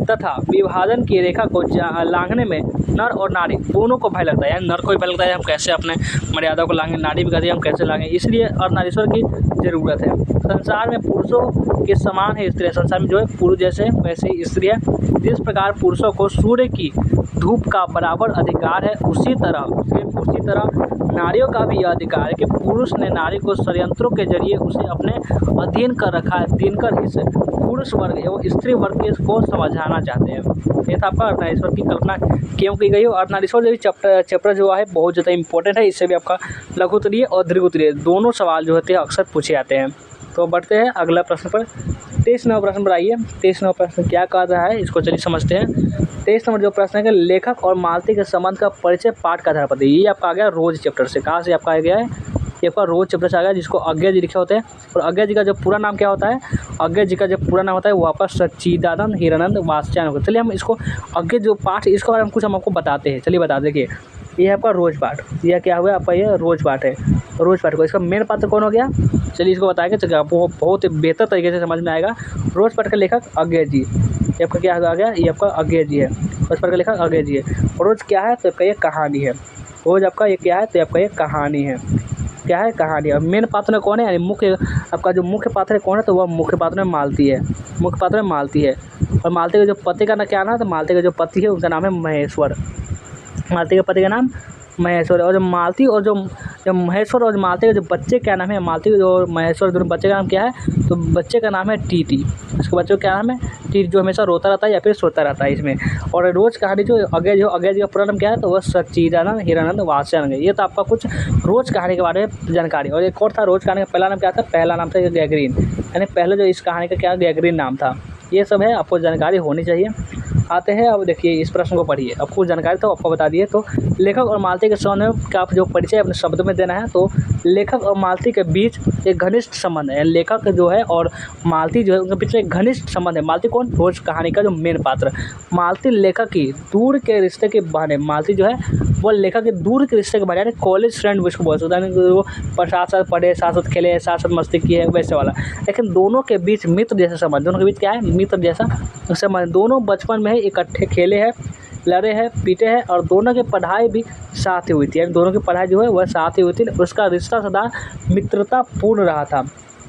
तथा विभाजन की रेखा को लांघने में नर और नारी दोनों को भय लगता है। यानी नर को भी भय लगता है हम कैसे अपने मर्यादा को लांघें, नारी भी कहती है हम कैसे लांघें, इसलिए अर्धनारीश्वर की जरूरत है। संसार में पुरुषों के समान है स्त्री, संसार में जो है पुरुष जैसे वैसे ही स्त्री है। जिस प्रकार पुरुषों को सूर्य की धूप का बराबर अधिकार है उसी तरह नारियों का भी यह अधिकार है कि पुरुष ने नारी को षड्यंत्रों के जरिए उसे अपने अधीन कर रखा है। दिनकर इस पुरुष वर्ग एवं स्त्री वर्ग को समझाना चाहते हैं। ये था आपका अर्धनारीश्वर की कल्पना क्यों की गई हो। अर्धनारीश्वर जो चैप्टर जो है बहुत ज़्यादा इंपॉर्टेंट है, इससे भी आपका लघु उत्तरीय और दीर्घ उत्तरीय दोनों सवाल जो होते हैं अक्सर पूछे जाते हैं। तो बढ़ते हैं अगला प्रश्न पर। 23 नंबर प्रश्न पर आइए। 23 नंबर प्रश्न क्या कह रहा है इसको चलिए समझते हैं। 23 नंबर जो प्रश्न है कि लेखक और मालती के संबंध का परिचय पाठ का आधार पर। ये आपका आ गया रोज चैप्टर से। कहाँ से आपका आ गया है? ये आपका रोज चैप्टर से आ गया, जिसको अज्ञा जी लिखे होते हैं। और अज्ञा जी का जो पूरा नाम क्या होता है? अज्ञा जी का जो पूरा नाम होता है वो आपका सच्चिदानंद हिरानंद वात्स्यायन होगा। चलिए हम इसको अज्ञा जो पाठ इसके बारे में कुछ हम आपको बताते हैं। चलिए बता देखिए, ये है आपका रोज पाठ। यह क्या हुआ आपका? ये रोज पाठ है। रोज पाठ को इसका मेन पात्र कौन हो गया? चलिए इसको बताएंगे, चलिए आपको बहुत बेहतर तरीके से समझ में आएगा। रोज पाठ का लेखक अज्ञा जी। ये आपका क्या आ गया? ये आपका अज्ञा जी है। रोज पाठ का लेखक अज्ञा जी है। रोज क्या है? तो आपका ये कहानी है। रोज आपका ये क्या है? तो आपका ये कहानी है। क्या है? कहानी। अब मेन पात्र में कौन है? यानी मुख्य आपका जो मुख्य पात्र है कौन है? तो वह मुख्य पात्र में मालती है। मुख्य पात्र में मालती है। और मालती का जो पति का नाम क्या नाम है? तो मालती का जो पति है उनका नाम है महेश्वर। मालती के पति का नाम महेश्वर। और जो मालती और जो महेश्वर और मालती के जो बच्चे क्या नाम है? मालती और महेश्वर दोनों बच्चे का नाम क्या है? तो बच्चे का नाम है टीटी। इसके बच्चे का क्या नाम है? टीटी, जो हमेशा रोता रहता है या फिर सोता रहता है इसमें। और रोज कहानी जो अज्ञा जी का पूरा नाम क्या है? तो वह सच्चिदानंद हिरानंद वात्स्यायन है। ये तो आपका कुछ रोज कहानी के बारे में जानकारी। और एक और था रोज कहानी का पहला नाम क्या था? पहला नाम था गैगरीन, यानी पहले जो इस कहानी का क्या गैगरीन नाम था। ये सब है, आपको जानकारी होनी चाहिए। आते हैं अब देखिए इस प्रश्न को पढ़िए। आपको जानकारी तो आपको बता दिए। तो लेखक और मालती के संबंध का जो परिचय अपने शब्दों में देना है। तो लेखक और मालती के बीच एक घनिष्ठ संबंध है। लेखक जो है और मालती जो है उनके बीच एक घनिष्ठ संबंध है। मालती कौन? रोज कहानी का जो मेन पात्र। मालती लेखक की दूर के रिश्ते के बहाने, मालती जो है वो लेखक के दूर के रिश्ते के बहाने, यानी कॉलेज फ्रेंड उसको बोल सकते हैं। वो साथ साथ पढ़े, साथ साथ खेले, साथ साथ मस्ती की है, वैसे वाला। लेकिन दोनों के बीच मित्र जैसा संबंध। दोनों के बीच क्या है? मित्र जैसा संबंध। दोनों बचपन में इकट्ठे खेले हैं, लड़े हैं, पीटे हैं और दोनों की पढ़ाई भी साथ ही हुई थी। यानी दोनों की पढ़ाई जो है वह साथ ही हुई थी। उसका रिश्ता सदा मित्रता पूर्ण रहा था।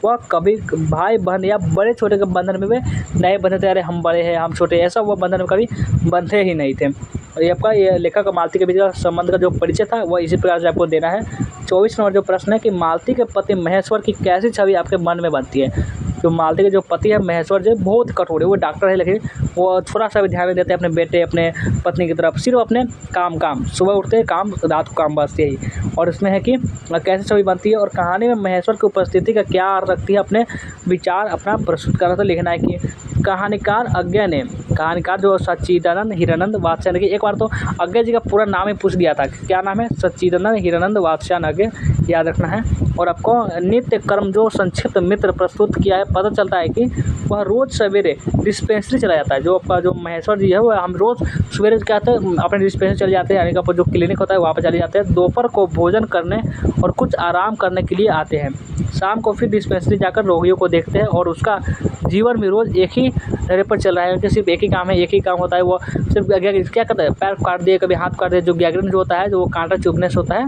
वह कभी भाई बहन या बड़े छोटे के बंधन में वे नहीं बंधे थे। अरे हम बड़े हैं हम छोटे, ऐसा वो बंधन में कभी बंधे ही नहीं थे। और ये आपका ये लेखक और मालती के बीच का संबंध का जो परिचय था वह इसी प्रकार से आपको देना है। 24 नंबर जो प्रश्न है कि मालती के पति महेश्वर की कैसी छवि आपके मन में बनती है? जो मालती के जो पति है महेश्वर जो बहुत कठोर है, वो डॉक्टर है लेकिन वो थोड़ा सा भी ध्यान नहीं देते अपने बेटे अपने पत्नी की तरफ, सिर्फ अपने काम सुबह उठते हैं काम, रात को काम, बस यही। और इसमें है कि कैसे छवि बनती है और कहानी में महेश्वर की उपस्थिति का क्या अर्थ रखती है, अपने विचार अपना प्रस्तुत करना। तो लिखना है कि कहानीकार अज्ञा ने, कहानीकार जो सच्चिदानंद हिरानंद वात्स्यायन, एक बार तो अज्ञा जी का पूरा नाम ही पूछ दिया था, क्या नाम है? सच्चिदानंद हिरानंद वात्स्यायन अज्ञा, याद रखना है। और आपको नित्य कर्म जो संक्षिप्त मित्र प्रस्तुत किया है, पता चलता है कि वह रोज सवेरे डिस्पेंसरी चला जाता है। जो आपका जो महेश्वर जी है वो हम रोज सवेरे क्या कहते हैं अपने डिस्पेंसरी चले जाते हैं, यानी कि जो क्लिनिक होता है वहाँ पर चले जाते हैं। दोपहर को भोजन करने और कुछ आराम करने के लिए आते हैं। शाम को फिर डिस्पेंसरी जाकर रोगियों को देखते हैं और उसका जीवन में रोज एक ही धैर्य पर चल रहा है कि सिर्फ एक ही काम है, एक ही काम होता है। वो सिर्फ क्या करता है? पैर काट दिए, कभी हाथ काट दिए। जो गैंग्रीन जो होता है, जो वो कांटा चुभने से होता है,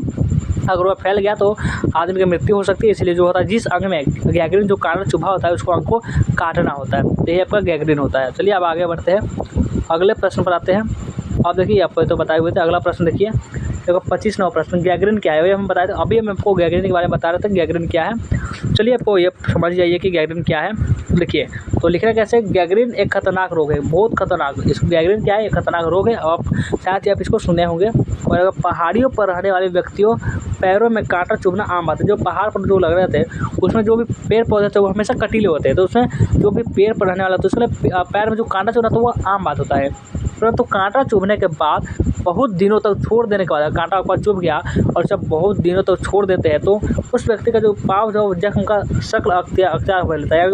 अगर वह फैल गया तो आदमी की मृत्यु हो सकती है। इसलिए जो होता है जिस अंग में गैंग्रीन जो कांटा चुभा होता है उसको अंग को काटना होता है, तो ये आपका गैंग्रीन होता है। चलिए अब आगे बढ़ते हैं, अगले प्रश्न पर आते हैं। अब देखिए आपको तो बताए हुए थे, अगला प्रश्न देखिए देखो 25 नंबर प्रश्न, गैंग्रीन क्या है? हम बताए थे, अभी हम आपको गैंग्रीन के बारे में बता रहे थे गैंग्रीन क्या है। चलिए आपको ये समझ जाइए कि गैंग्रीन क्या है। देखिए तो लिखना कैसे? गैंग्रीन एक खतरनाक रोग है, बहुत खतरनाक। इसको गैंग्रीन क्या है? एक खतरनाक रोग है। और शायद ही आप इसको सुने होंगे। और अगर पहाड़ियों पर रहने वाले व्यक्तियों पैरों में कांटा चुभना आम बात है। जो पहाड़ पर जो लग रहे थे उसमें जो भी पेड़ पौधे थे वो हमेशा कटीले होते हैं, तो उसमें जो भी पेड़ पर रहने वाला तो उसमें पैर में जो कांटा चुभना तो वो आम बात होता है। परंतु कांटा चुभने के बाद बहुत दिनों तक छोड़ देने के बाद, कांटा आपका चुभ गया और जब बहुत दिनों तक छोड़ देते हैं तो उस व्यक्ति का जो पाँव जो जख्म का शक्ल अख्तियार हो लेता है,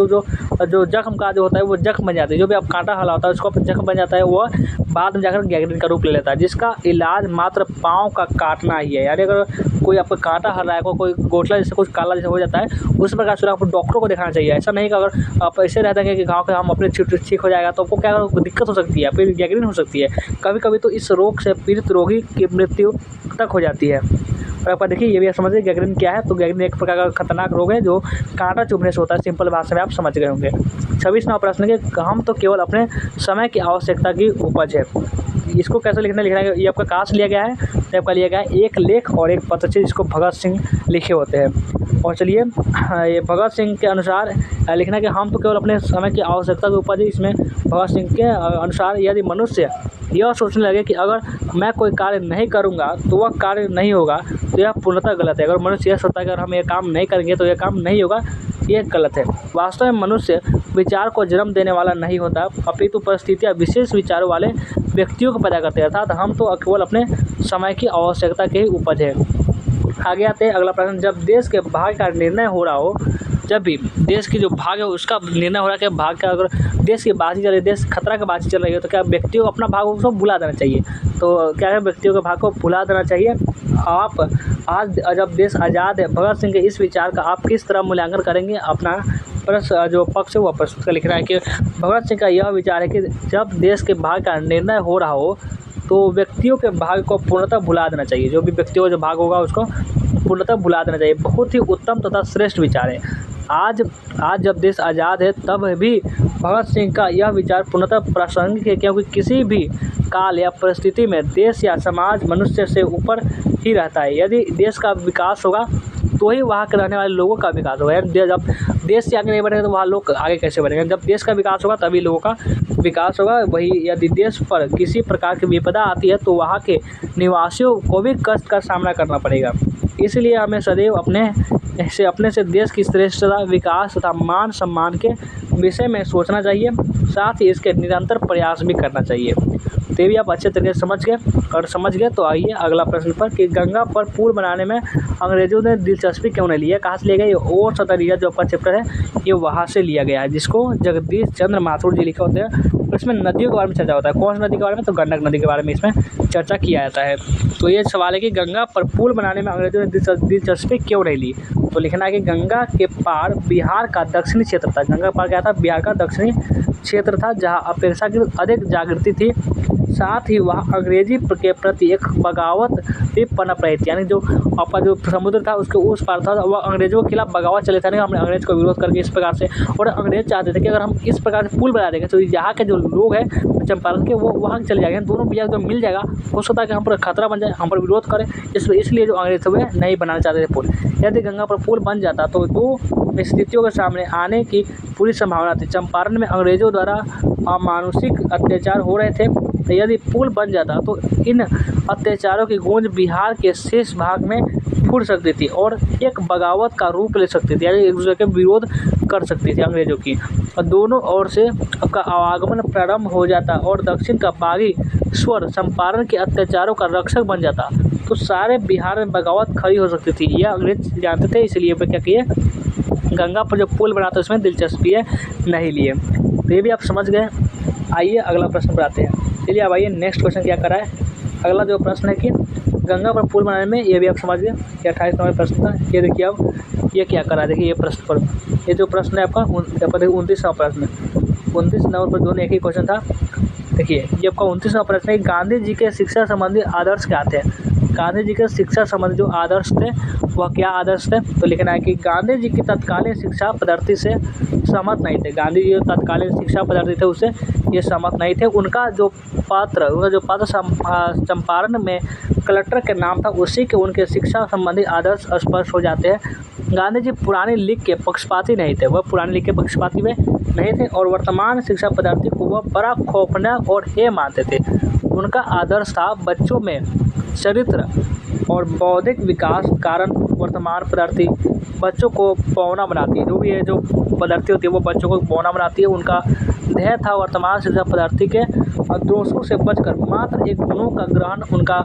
जो जख्म का जो होता है वो जख्म बन जाता है, जो भी आप कांटा हला होता है उसको जख्म बन जाता है, वह बाद में जाकर गैंग्रीन का रूप ले लेता है, जिसका इलाज मात्र पाँव का काटना ही है। यानी अगर कोई आपको कांटा हल रहा है, कोई गोटला जैसे कुछ काला जैसे हो जाता है, उस प्रकार से आपको डॉक्टर को दिखाना चाहिए। ऐसा नहीं कि अगर आप ऐसे रह देंगे कि गाँव के हम अपने ठीक हो जाएगा तो आपको क्या दिक्कत हो सकती है, फिर गैंग्रीन हो सकती है। कभी कभी तो इस रोग से पीड़ित रोगी की मृत्यु तक हो जाती है। और आप देखिए ये भी आप समझिए गैंग्रीन क्या है। तो गैंग्रीन एक प्रकार का खतरनाक रोग है जो कांटा चुभने से होता है। सिंपल भाषा में आप समझ गए होंगे। 26वां प्रश्न के हम तो केवल अपने समय की आवश्यकता की उपज है। इसको कैसे लिखना है, ये आपका कहाँ से लिया गया है, तो आपका लिया गया है एक लेख और एक पत्रचित्र, जिसको भगत सिंह लिखे होते हैं। और चलिए ये भगत सिंह के अनुसार लिखना कि हम तो केवल अपने समय की आवश्यकता की उपज है। इसमें भगत सिंह के अनुसार यदि मनुष्य यह सोचने लगे कि अगर मैं कोई कार्य नहीं करूंगा तो वह कार्य नहीं होगा, तो यह पूर्णतः गलत है। अगर मनुष्य यह सोचता है कि अगर हम ये काम नहीं करेंगे तो यह काम नहीं होगा, ये गलत है। वास्तव में मनुष्य विचार को जन्म देने वाला नहीं होता, अपितु परिस्थितियाँ विशेष विचारों वाले व्यक्तियों को पैदा करते हैं। अर्थात हम तो केवल अपने समय की आवश्यकता के ही उपज है। आगे आते हैं अगला प्रश्न, जब देश के भाग्य का निर्णय हो रहा हो, जब भी देश की जो भाग है उसका निर्णय हो रहा है कि भाग का, अगर देश की बाजी चल रही है, देश खतरा की बाजी चल रही है, तो क्या व्यक्तियों को अपना भाग उसको भुला देना चाहिए। तो क्या है, व्यक्तियों के भाग को भुला देना चाहिए। आप आज जब देश आज़ाद है, भगत सिंह के इस विचार का आप किस तरह मूल्यांकन करेंगे। अपना प्रश्न जो पक्ष है वह प्रस्तुत कर लिख रहा है कि भगत सिंह का यह विचार है कि जब देश के भाग का निर्णय हो रहा हो तो व्यक्तियों के भाग को पूर्णतः भुला देना चाहिए। जो भी व्यक्तियों का जो भाग होगा उसको पूर्णतः भुला देना चाहिए। बहुत ही उत्तम तथा श्रेष्ठ विचार है। आज जब देश आज़ाद है तब भी भगत सिंह का यह विचार पूर्णतः प्रासंगिक है, क्योंकि किसी भी काल या परिस्थिति में देश या समाज मनुष्य से ऊपर ही रहता है। यदि देश का विकास होगा तो ही वहाँ के रहने वाले लोगों का विकास होगा। जब देश से आगे नहीं बढ़ेगा तो वहाँ लोग आगे कैसे बढ़ेंगे। जब देश का विकास होगा तभी लोगों का विकास होगा। वही यदि देश पर किसी प्रकार की विपदा आती है तो वहाँ के निवासियों को भी कष्ट का सामना करना पड़ेगा। इसलिए हमें सदैव अपने से देश की श्रेष्ठता, विकास तथा मान सम्मान के विषय में सोचना चाहिए, साथ ही इसके निरंतर प्रयास भी करना चाहिए। तो ये भी आप अच्छे तरीके से समझ गए। तो आइए अगला प्रश्न पर कि गंगा पर पुल बनाने में अंग्रेजों ने दिलचस्पी क्यों नहीं लिया। कहाँ से लिया गया, ये और सतरिया जो आपका चैप्टर है ये वहाँ से लिया गया है, जिसको जगदीश चंद्र माथुर जी लिखे होते हैं। इसमें नदियों के बारे में चर्चा होता है। कौन सी नदी के बारे में, तो गंडक नदी के बारे में इसमें चर्चा किया जाता है। तो ये सवाल है कि गंगा पर पुल बनाने में अंग्रेजों ने दिलचस्पी क्यों नहीं ली। तो लिखना है कि गंगा के पार बिहार का दक्षिणी क्षेत्र था। गंगा पार क्या था, बिहार का दक्षिणी क्षेत्र था, जहाँ अपेक्षाकृत अधिक जागृति थी। साथ ही वह अंग्रेजी के प्रति एक बगावत भी पनप रही थी। यानी जो आपका जो समुद्र था उसके उस पार था, वह अंग्रेजों के खिलाफ बगावत चले था। नहीं, हमने अंग्रेज को विरोध करके इस प्रकार से, और अंग्रेज चाहते थे कि अगर हम इस प्रकार से पुल बना देंगे तो यहाँ के जो लोग हैं चंपारण के वो वहाँ चले जाएंगे, दोनों भैया जो मिल जाएगा हो सकता है कि हम पर खतरा बन जाए, हम पर विरोध करें। इसलिए जो अंग्रेज थे वे नहीं बनाना चाहते थे पुल। यदि गंगा पर पुल बन जाता तो दो स्थितियों के सामने आने की पूरी संभावना थी। चंपारण में अंग्रेजों द्वारा अमानुषिक अत्याचार हो रहे थे, तो यदि पुल बन जाता तो इन अत्याचारों की गूंज बिहार के शेष भाग में फूट सकती थी और एक बगावत का रूप ले सकती थी। यानी एक दूसरे के विरोध कर सकती थी अंग्रेजों की, और दोनों ओर से आपका आवागमन प्रारंभ हो जाता और दक्षिण का बागी स्वर चंपारण के अत्याचारों का रक्षक बन जाता, तो सारे बिहार में बगावत खड़ी हो सकती थी। यह अंग्रेज जानते थे, इसलिए वे क्या किए, गंगा पर जो पुल बनाते उसमें दिलचस्पी नहीं लिए। तो ये भी आप समझ गए। आइए अगला प्रश्न पर आते हैं। चलिए अब आइए नेक्स्ट क्वेश्चन क्या करा है। अगला जो प्रश्न है कि गंगा पर पुल बनाने में, ये भी आप समझ गए कि 28 नंबर प्रश्न था। ये देखिए अब ये क्या करा है, देखिए ये प्रश्न पर, ये जो प्रश्न है आपका 29वां प्रश्न, 29 नंबर पर दोनों एक ही क्वेश्चन था। देखिए ये आपका 29वां प्रश्न है, गांधी जी के शिक्षा संबंधी आदर्श क्या थे। गांधी जी के शिक्षा संबंधी जो आदर्श थे वह क्या आदर्श थे। तो लिखना है कि गांधी जी की तत्कालीन शिक्षा पद्धति से सहमत नहीं थे। गांधी जी जो तत्कालीन शिक्षा पद्धति थे उससे ये सहमत नहीं थे। उनका जो पत्र चंपारण में कलेक्टर के नाम था, उसी के उनके शिक्षा संबंधी आदर्श स्पष्ट हो जाते हैं। गांधी जी पुरानी लीग के पक्षपाती नहीं थे, वह पुरानी लीग के पक्षपाती में नहीं थे और वर्तमान शिक्षा पद्धति को वह बड़ा खौफनाक और हे मानते थे। उनका आदर्श था बच्चों में चरित्र और बौद्धिक विकास कारण वर्तमान पद्धति बच्चों को पौना बनाती है। जो भी है जो पद्धति होती है वो बच्चों को पौना बनाती है। उनका विधेय था वर्तमान शिक्षा पद्धति के दोषों से बचकर मात्र एक गुणों का ग्रहण उनका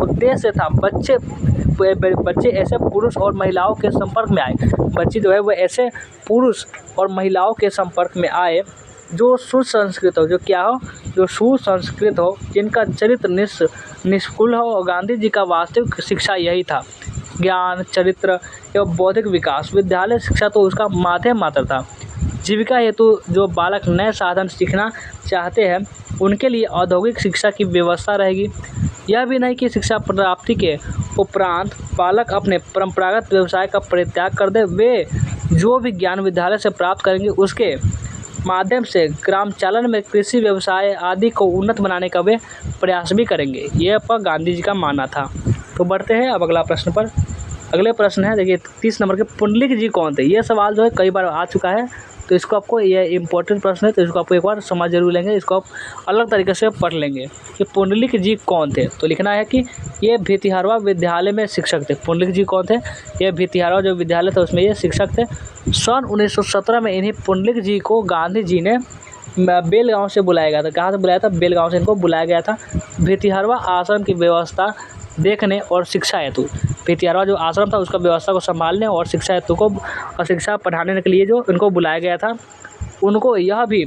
उद्देश्य था। बच्चे ऐसे पुरुष और महिलाओं के संपर्क में आए, बच्चे जो है वो ऐसे पुरुष और महिलाओं के संपर्क में आए जो सुसंस्कृत हो, जो क्या हो, जो सुसंस्कृत हो, जिनका चरित्र निष्कुल हो। और गांधी जी का वास्तविक शिक्षा यही था, ज्ञान, चरित्र एवं बौद्धिक विकास। विद्यालय शिक्षा तो उसका माध्यम मात्र था। जीविका हेतु जो बालक नए साधन सीखना चाहते हैं उनके लिए औद्योगिक शिक्षा की व्यवस्था रहेगी। यह भी नहीं कि शिक्षा प्राप्ति के उपरांत बालक अपने परंपरागत व्यवसाय का परित्याग कर दे। वे जो भी ज्ञान विद्यालय से प्राप्त करेंगे उसके माध्यम से ग्रामचालन में कृषि व्यवसाय आदि को उन्नत बनाने का वे प्रयास भी करेंगे। यह पर गांधी जी का मानना था। तो बढ़ते हैं अब अगला प्रश्न पर। अगले प्रश्न है, देखिए 30 नंबर के, पुंडलिक जी कौन थे? ये सवाल जो है कई बार आ चुका है, तो इसको आपको, ये इंपॉर्टेंट प्रश्न है, तो इसको आपको एक बार समझ जरूर लेंगे, इसको आप अलग तरीके से पढ़ लेंगे कि पुंडलिक जी कौन थे। तो लिखना है कि ये भितिहरवा विद्यालय में शिक्षक थे। पुंडलिक जी कौन थे? ये भितिहरवा जो विद्यालय था उसमें ये शिक्षक थे। सन 1917 में इन्हीं पुंडलिक जी को गांधी जी ने बेलगांव से बुलाया गया था। कहाँ से बुलाया था? बेलगांव से इनको बुलाया गया था भितिहरवा आश्रम की व्यवस्था देखने और शिक्षा हेतु। भितिहरवा जो आश्रम था उसका व्यवस्था को संभालने और शिक्षा हेतु को और शिक्षा पढ़ाने के लिए जो इनको बुलाया गया था, उनको यह भी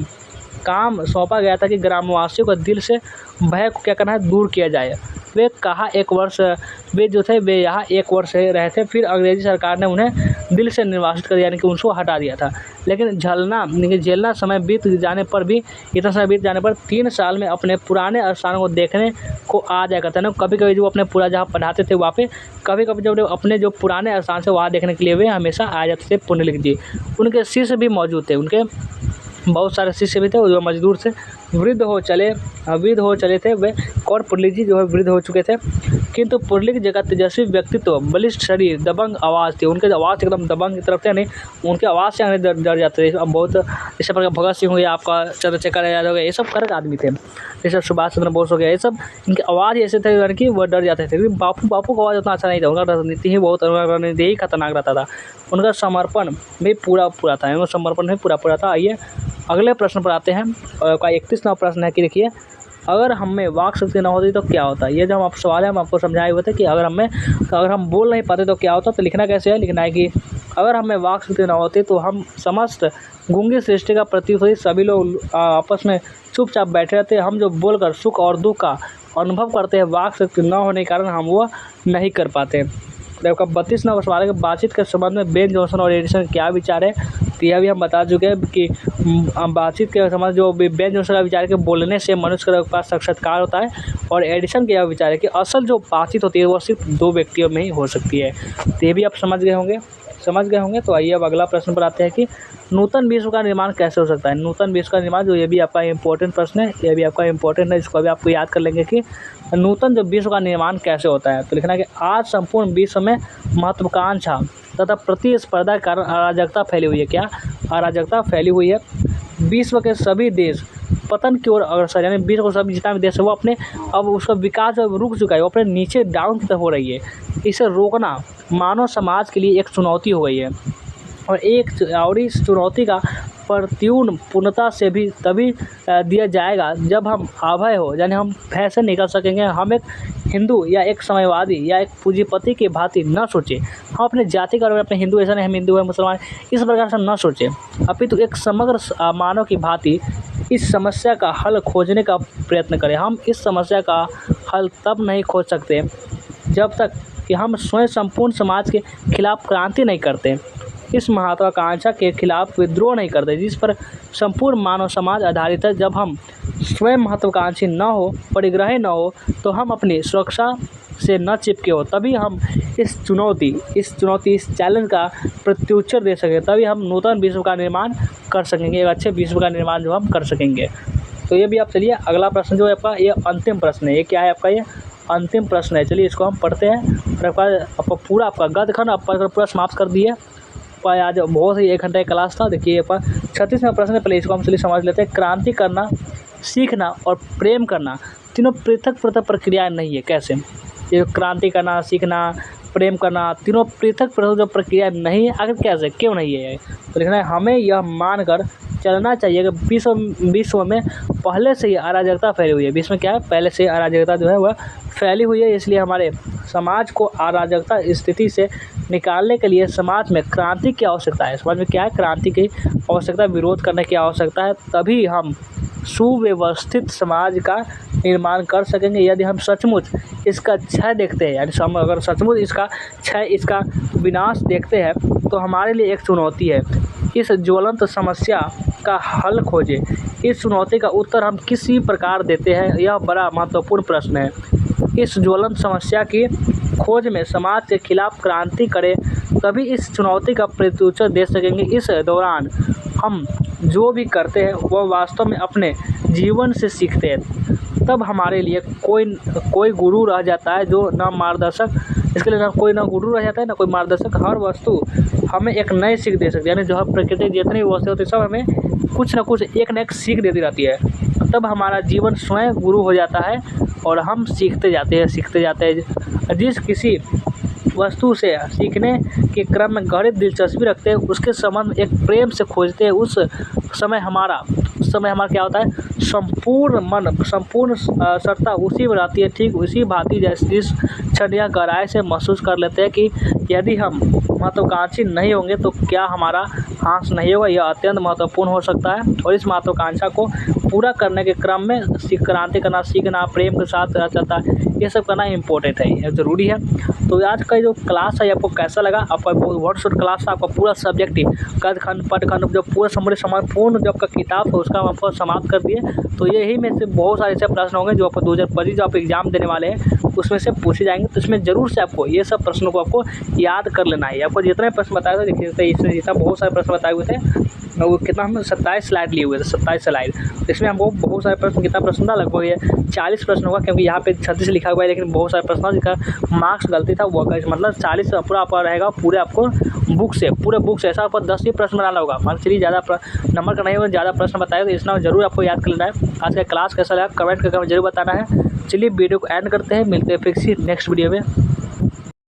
काम सौंपा गया था कि ग्रामवासियों को दिल से भय को क्या करना है, दूर किया जाए। वे जो थे वे यहाँ 1 वर्ष रहे थे, फिर अंग्रेजी सरकार ने उन्हें दिल से निर्वासित कर दिया, यानी कि उनको हटा दिया था। लेकिन झेलना समय बीत जाने पर भी, इतना समय बीत जाने पर 3 साल में अपने पुराने स्थानों को देखने को आ जाया करता है। कभी कभी जो अपने पूरा जहाँ पढ़ाते थे वहाँ पे, कभी कभी जब अपने जो पुराने स्थान से वहाँ देखने के लिए वे हमेशा आ जाते थे पुंडलिक जी। उनके शिष्य भी मौजूद थे, उनके बहुत सारे शिष्य भी थे जो मजदूर से वृद्ध हो चले थे। वे और पुंडलिक जी जो है वृद्ध हो चुके थे, किंतु पुंडलिक जी का तेजस्वी व्यक्तित्व, बलिष्ठ शरीर, दबंग आवाज़ थी। उनके आवाज़ एकदम दबंग की तरफ थे, नहीं उनके आवाज़ से अंग्रेज डर जाते थे। अब बहुत जैसे प्रकार भगत सिंह हो गया, आपका चंद्रशेखर आज़ाद हो गया, ये सब करक आदमी थे, जैसे सुभाष चंद्र बोस हो गया, ये सब इनकी आवाज़ ऐसे थे यानी कि वह डर जाते थे। लेकिन बापू का आवाज़ उतना अच्छा नहीं था, उनका रणनीति ही बहुत रणनीति ही खतरनाक रहता था। उनका समर्पण भी पूरा था, उनका समर्पण भी पूरा था। आइए अगले प्रश्न पर आते हैं। 31वां प्रश्न है कि देखिए, अगर हम में वाक शक्ति न होती तो क्या होता? ये जो आप सवाल है हम आपको समझाए हुए थे कि अगर हम बोल नहीं पाते तो क्या होता। तो लिखना कैसे है? लिखना है कि अगर हमें वाक शक्ति न होती तो हम समस्त गूंगी सृष्टि का प्रतीक हुई, सभी लोग आपस में चुपचाप बैठे रहते। हम जो बोलकर सुख और दुख का अनुभव करते हैं, वाक शक्ति न होने के कारण हम वह नहीं कर पाते। आपका 32वां सवाल है कि बातचीत के संबंध में बेन जॉनसन और एडिसन क्या विचार है? तो यह भी हम बता चुके हैं कि बातचीत के संबंध जो बेन जॉनसन का विचार है कि बोलने से मनुष्य के पास साक्षात्कार होता है, और एडिसन का यह विचार है कि असल जो बातचीत होती है वो सिर्फ 2 व्यक्तियों में ही हो सकती है। तो ये भी आप समझ गए होंगे। तो आइए अब अगला प्रश्न पर आते हैं कि नूतन विश्व का निर्माण कैसे हो सकता है? नूतन विश्व का निर्माण, जो ये भी आपका इंपॉर्टेंट प्रश्न है, ये भी आपका इंपॉर्टेंट है, इसको भी आपको याद कर लेंगे कि नूतन जो विश्व का निर्माण कैसे होता है। तो लिखना है कि आज संपूर्ण विश्व में महत्वाकांक्षा तथा प्रतिस्पर्धा के कारण अराजकता फैली हुई है। क्या? अराजकता फैली हुई है। विश्व के सभी देश पतन की ओर अग्रसर, यानी विश्व को सभी जितना भी देश है वो अपने, अब उसका विकास रुक चुका है, वो अपने नीचे डाउन की तरफ हो रही है। इसे रोकना मानव समाज के लिए एक चुनौती हो गई है, और इस चुनौती का प्रत्युत्तर पूर्णता से भी तभी दिया जाएगा जब हम अभय हो, यानी हम भय से निकल सकेंगे। हम एक हिंदू या एक समयवादी या एक पूंजीपति की भांति न सोचें। हम अपने जाति का, अपने हिंदू ऐसा नहीं हम हिंदू है मुसलमान इस प्रकार से न सोचें, अपितु एक समग्र मानव की भांति इस समस्या का हल खोजने का प्रयत्न करें। हम इस समस्या का हल तब नहीं खोज सकते जब तक कि हम स्वयं संपूर्ण समाज के खिलाफ क्रांति नहीं करते, इस महत्वाकांक्षा के खिलाफ विद्रोह नहीं करते जिस पर संपूर्ण मानव समाज आधारित है। जब हम स्वयं महत्वाकांक्षी न हो, परिग्रही न हो, तो हम अपनी सुरक्षा से न चिपके हो, तभी हम इस चैलेंज का प्रत्युत्तर दे सकें, तभी हम नूतन विश्व का निर्माण कर सकेंगे, एक अच्छे विश्व का निर्माण जो हम कर सकेंगे। तो ये भी आप चलिए अगला प्रश्न जो है आपका, ये अंतिम प्रश्न है। ये क्या है आपका? ये अंतिम प्रश्न है। चलिए इसको हम पढ़ते हैं। और पूरा आपका गद्यखंड आप पढ़कर पूरा समाप्त कर दिए। आज बहुत ही 1 घंटे का क्लास था। देखिए 36वां प्रश्न है, पहले इसको हम चलिए समझ लेते हैं। क्रांति करना, सीखना और प्रेम करना तीनों पृथक प्रक्रियाएं नहीं है। कैसे? ये क्रांति करना, सीखना, प्रेम करना तीनों पृथक जो प्रक्रिया नहीं है, आखिर कैसे, क्यों नहीं है? तो लिखना है हमें यह मानकर चलना चाहिए कि विश्व में पहले से ही अराजकता फैली हुई है। विश्व में क्या है, पहले से अराजकता जो है वह फैली हुई है। इसलिए हमारे समाज को अराजकता स्थिति से निकालने के लिए समाज में क्रांति की आवश्यकता है। समाज में क्या है, क्रांति की आवश्यकता, विरोध करने की आवश्यकता है। तभी हम सुव्यवस्थित समाज का निर्माण कर सकेंगे। यदि हम सचमुच इसका क्षय देखते हैं, यानी हम अगर सचमुच इसका क्षय, इसका विनाश देखते हैं, तो हमारे लिए एक चुनौती है। इस ज्वलंत समस्या का हल खोजें। इस चुनौती का उत्तर हम किसी प्रकार देते हैं, यह बड़ा महत्वपूर्ण प्रश्न है। इस ज्वलंत समस्या की खोज में समाज के खिलाफ क्रांति करें, तभी इस चुनौती का प्रत्युत्तर दे सकेंगे। इस दौरान हम जो भी करते हैं वह वास्तव में अपने जीवन से सीखते हैं। तब हमारे लिए कोई गुरु रह जाता है जो न मार्गदर्शक, इसके लिए ना गुरु रह जाता है ना कोई मार्गदर्शक। हर वस्तु हमें एक नई सीख दे सकती है, यानी जो है प्रकृति जितनी वस्तु होती है सब हमें कुछ न कुछ एक न एक सीख देती रहती है। तब हमारा जीवन स्वयं गुरु हो जाता है और हम सीखते जाते हैं। जिस किसी वस्तु से सीखने के क्रम में गहरी दिलचस्पी रखते हैं, उसके संबंध एक प्रेम से खोजते हैं, उस समय हमारा क्या होता है, संपूर्ण सत्ता उसी में रहती है। ठीक उसी भांति जैसे जिस क्षण यह गहराई से महसूस कर लेते हैं कि यदि हम महत्वाकांक्षी नहीं होंगे तो क्या हमारा ह्रास नहीं होगा, यह अत्यंत महत्वपूर्ण हो सकता है। और इस महत्वाकांक्षा को पूरा करने के क्रम में क्रांति करना सीखना, प्रेम के साथ रहता है, ये सब करना इम्पोर्टेंट है, यह ज़रूरी है। तो आज का जो क्लास है आपको कैसा लगा? आपका वन शॉट क्लास था, आपका पूरा सब्जेक्ट ही गद्यखंड पद्यखंड जो पूरा संपूर्ण जो आपका किताब है उसका हम आपको समाप्त कर दिए। तो यही में से बहुत सारे ऐसे प्रश्न होंगे जो आपको 2025 जो आप एग्जाम देने वाले हैं उसमें से पूछे जाएंगे। तो इसमें ज़रूर से आपको ये सब प्रश्नों को आपको याद कर लेना है। आपको जितने प्रश्न बताए थे, देखिए इसमें जितना बहुत सारे प्रश्न बताए हुए थे, वो कितना हम 27 स्लाइड लिए हुए थे, 27 स्लाइड। इसमें हमको बहुत सारे प्रश्न, कितना प्रश्न था, लगभग ये 40 प्रश्न होगा, क्योंकि यहाँ पे 36 लिखा हुआ है, लेकिन बहुत सारे प्रश्न जिसका मार्क्स गलती था वो मतलब 40 पूरा आपका रहेगा। पूरे आपको पूरे बुक से ऐसा आपको 10 ही प्रश्न बनाना होगा। मान चलिए ज़्यादा नंबर का नहीं होगा, ज़्यादा प्रश्न बताए तो इसमें जरूर आपको याद कर लेना है। आज का क्लास कैसा लगा कमेंट करके जरूर बताना है। चलिए वीडियो को एंड करते हैं, मिलते हैं फिर नेक्स्ट वीडियो में।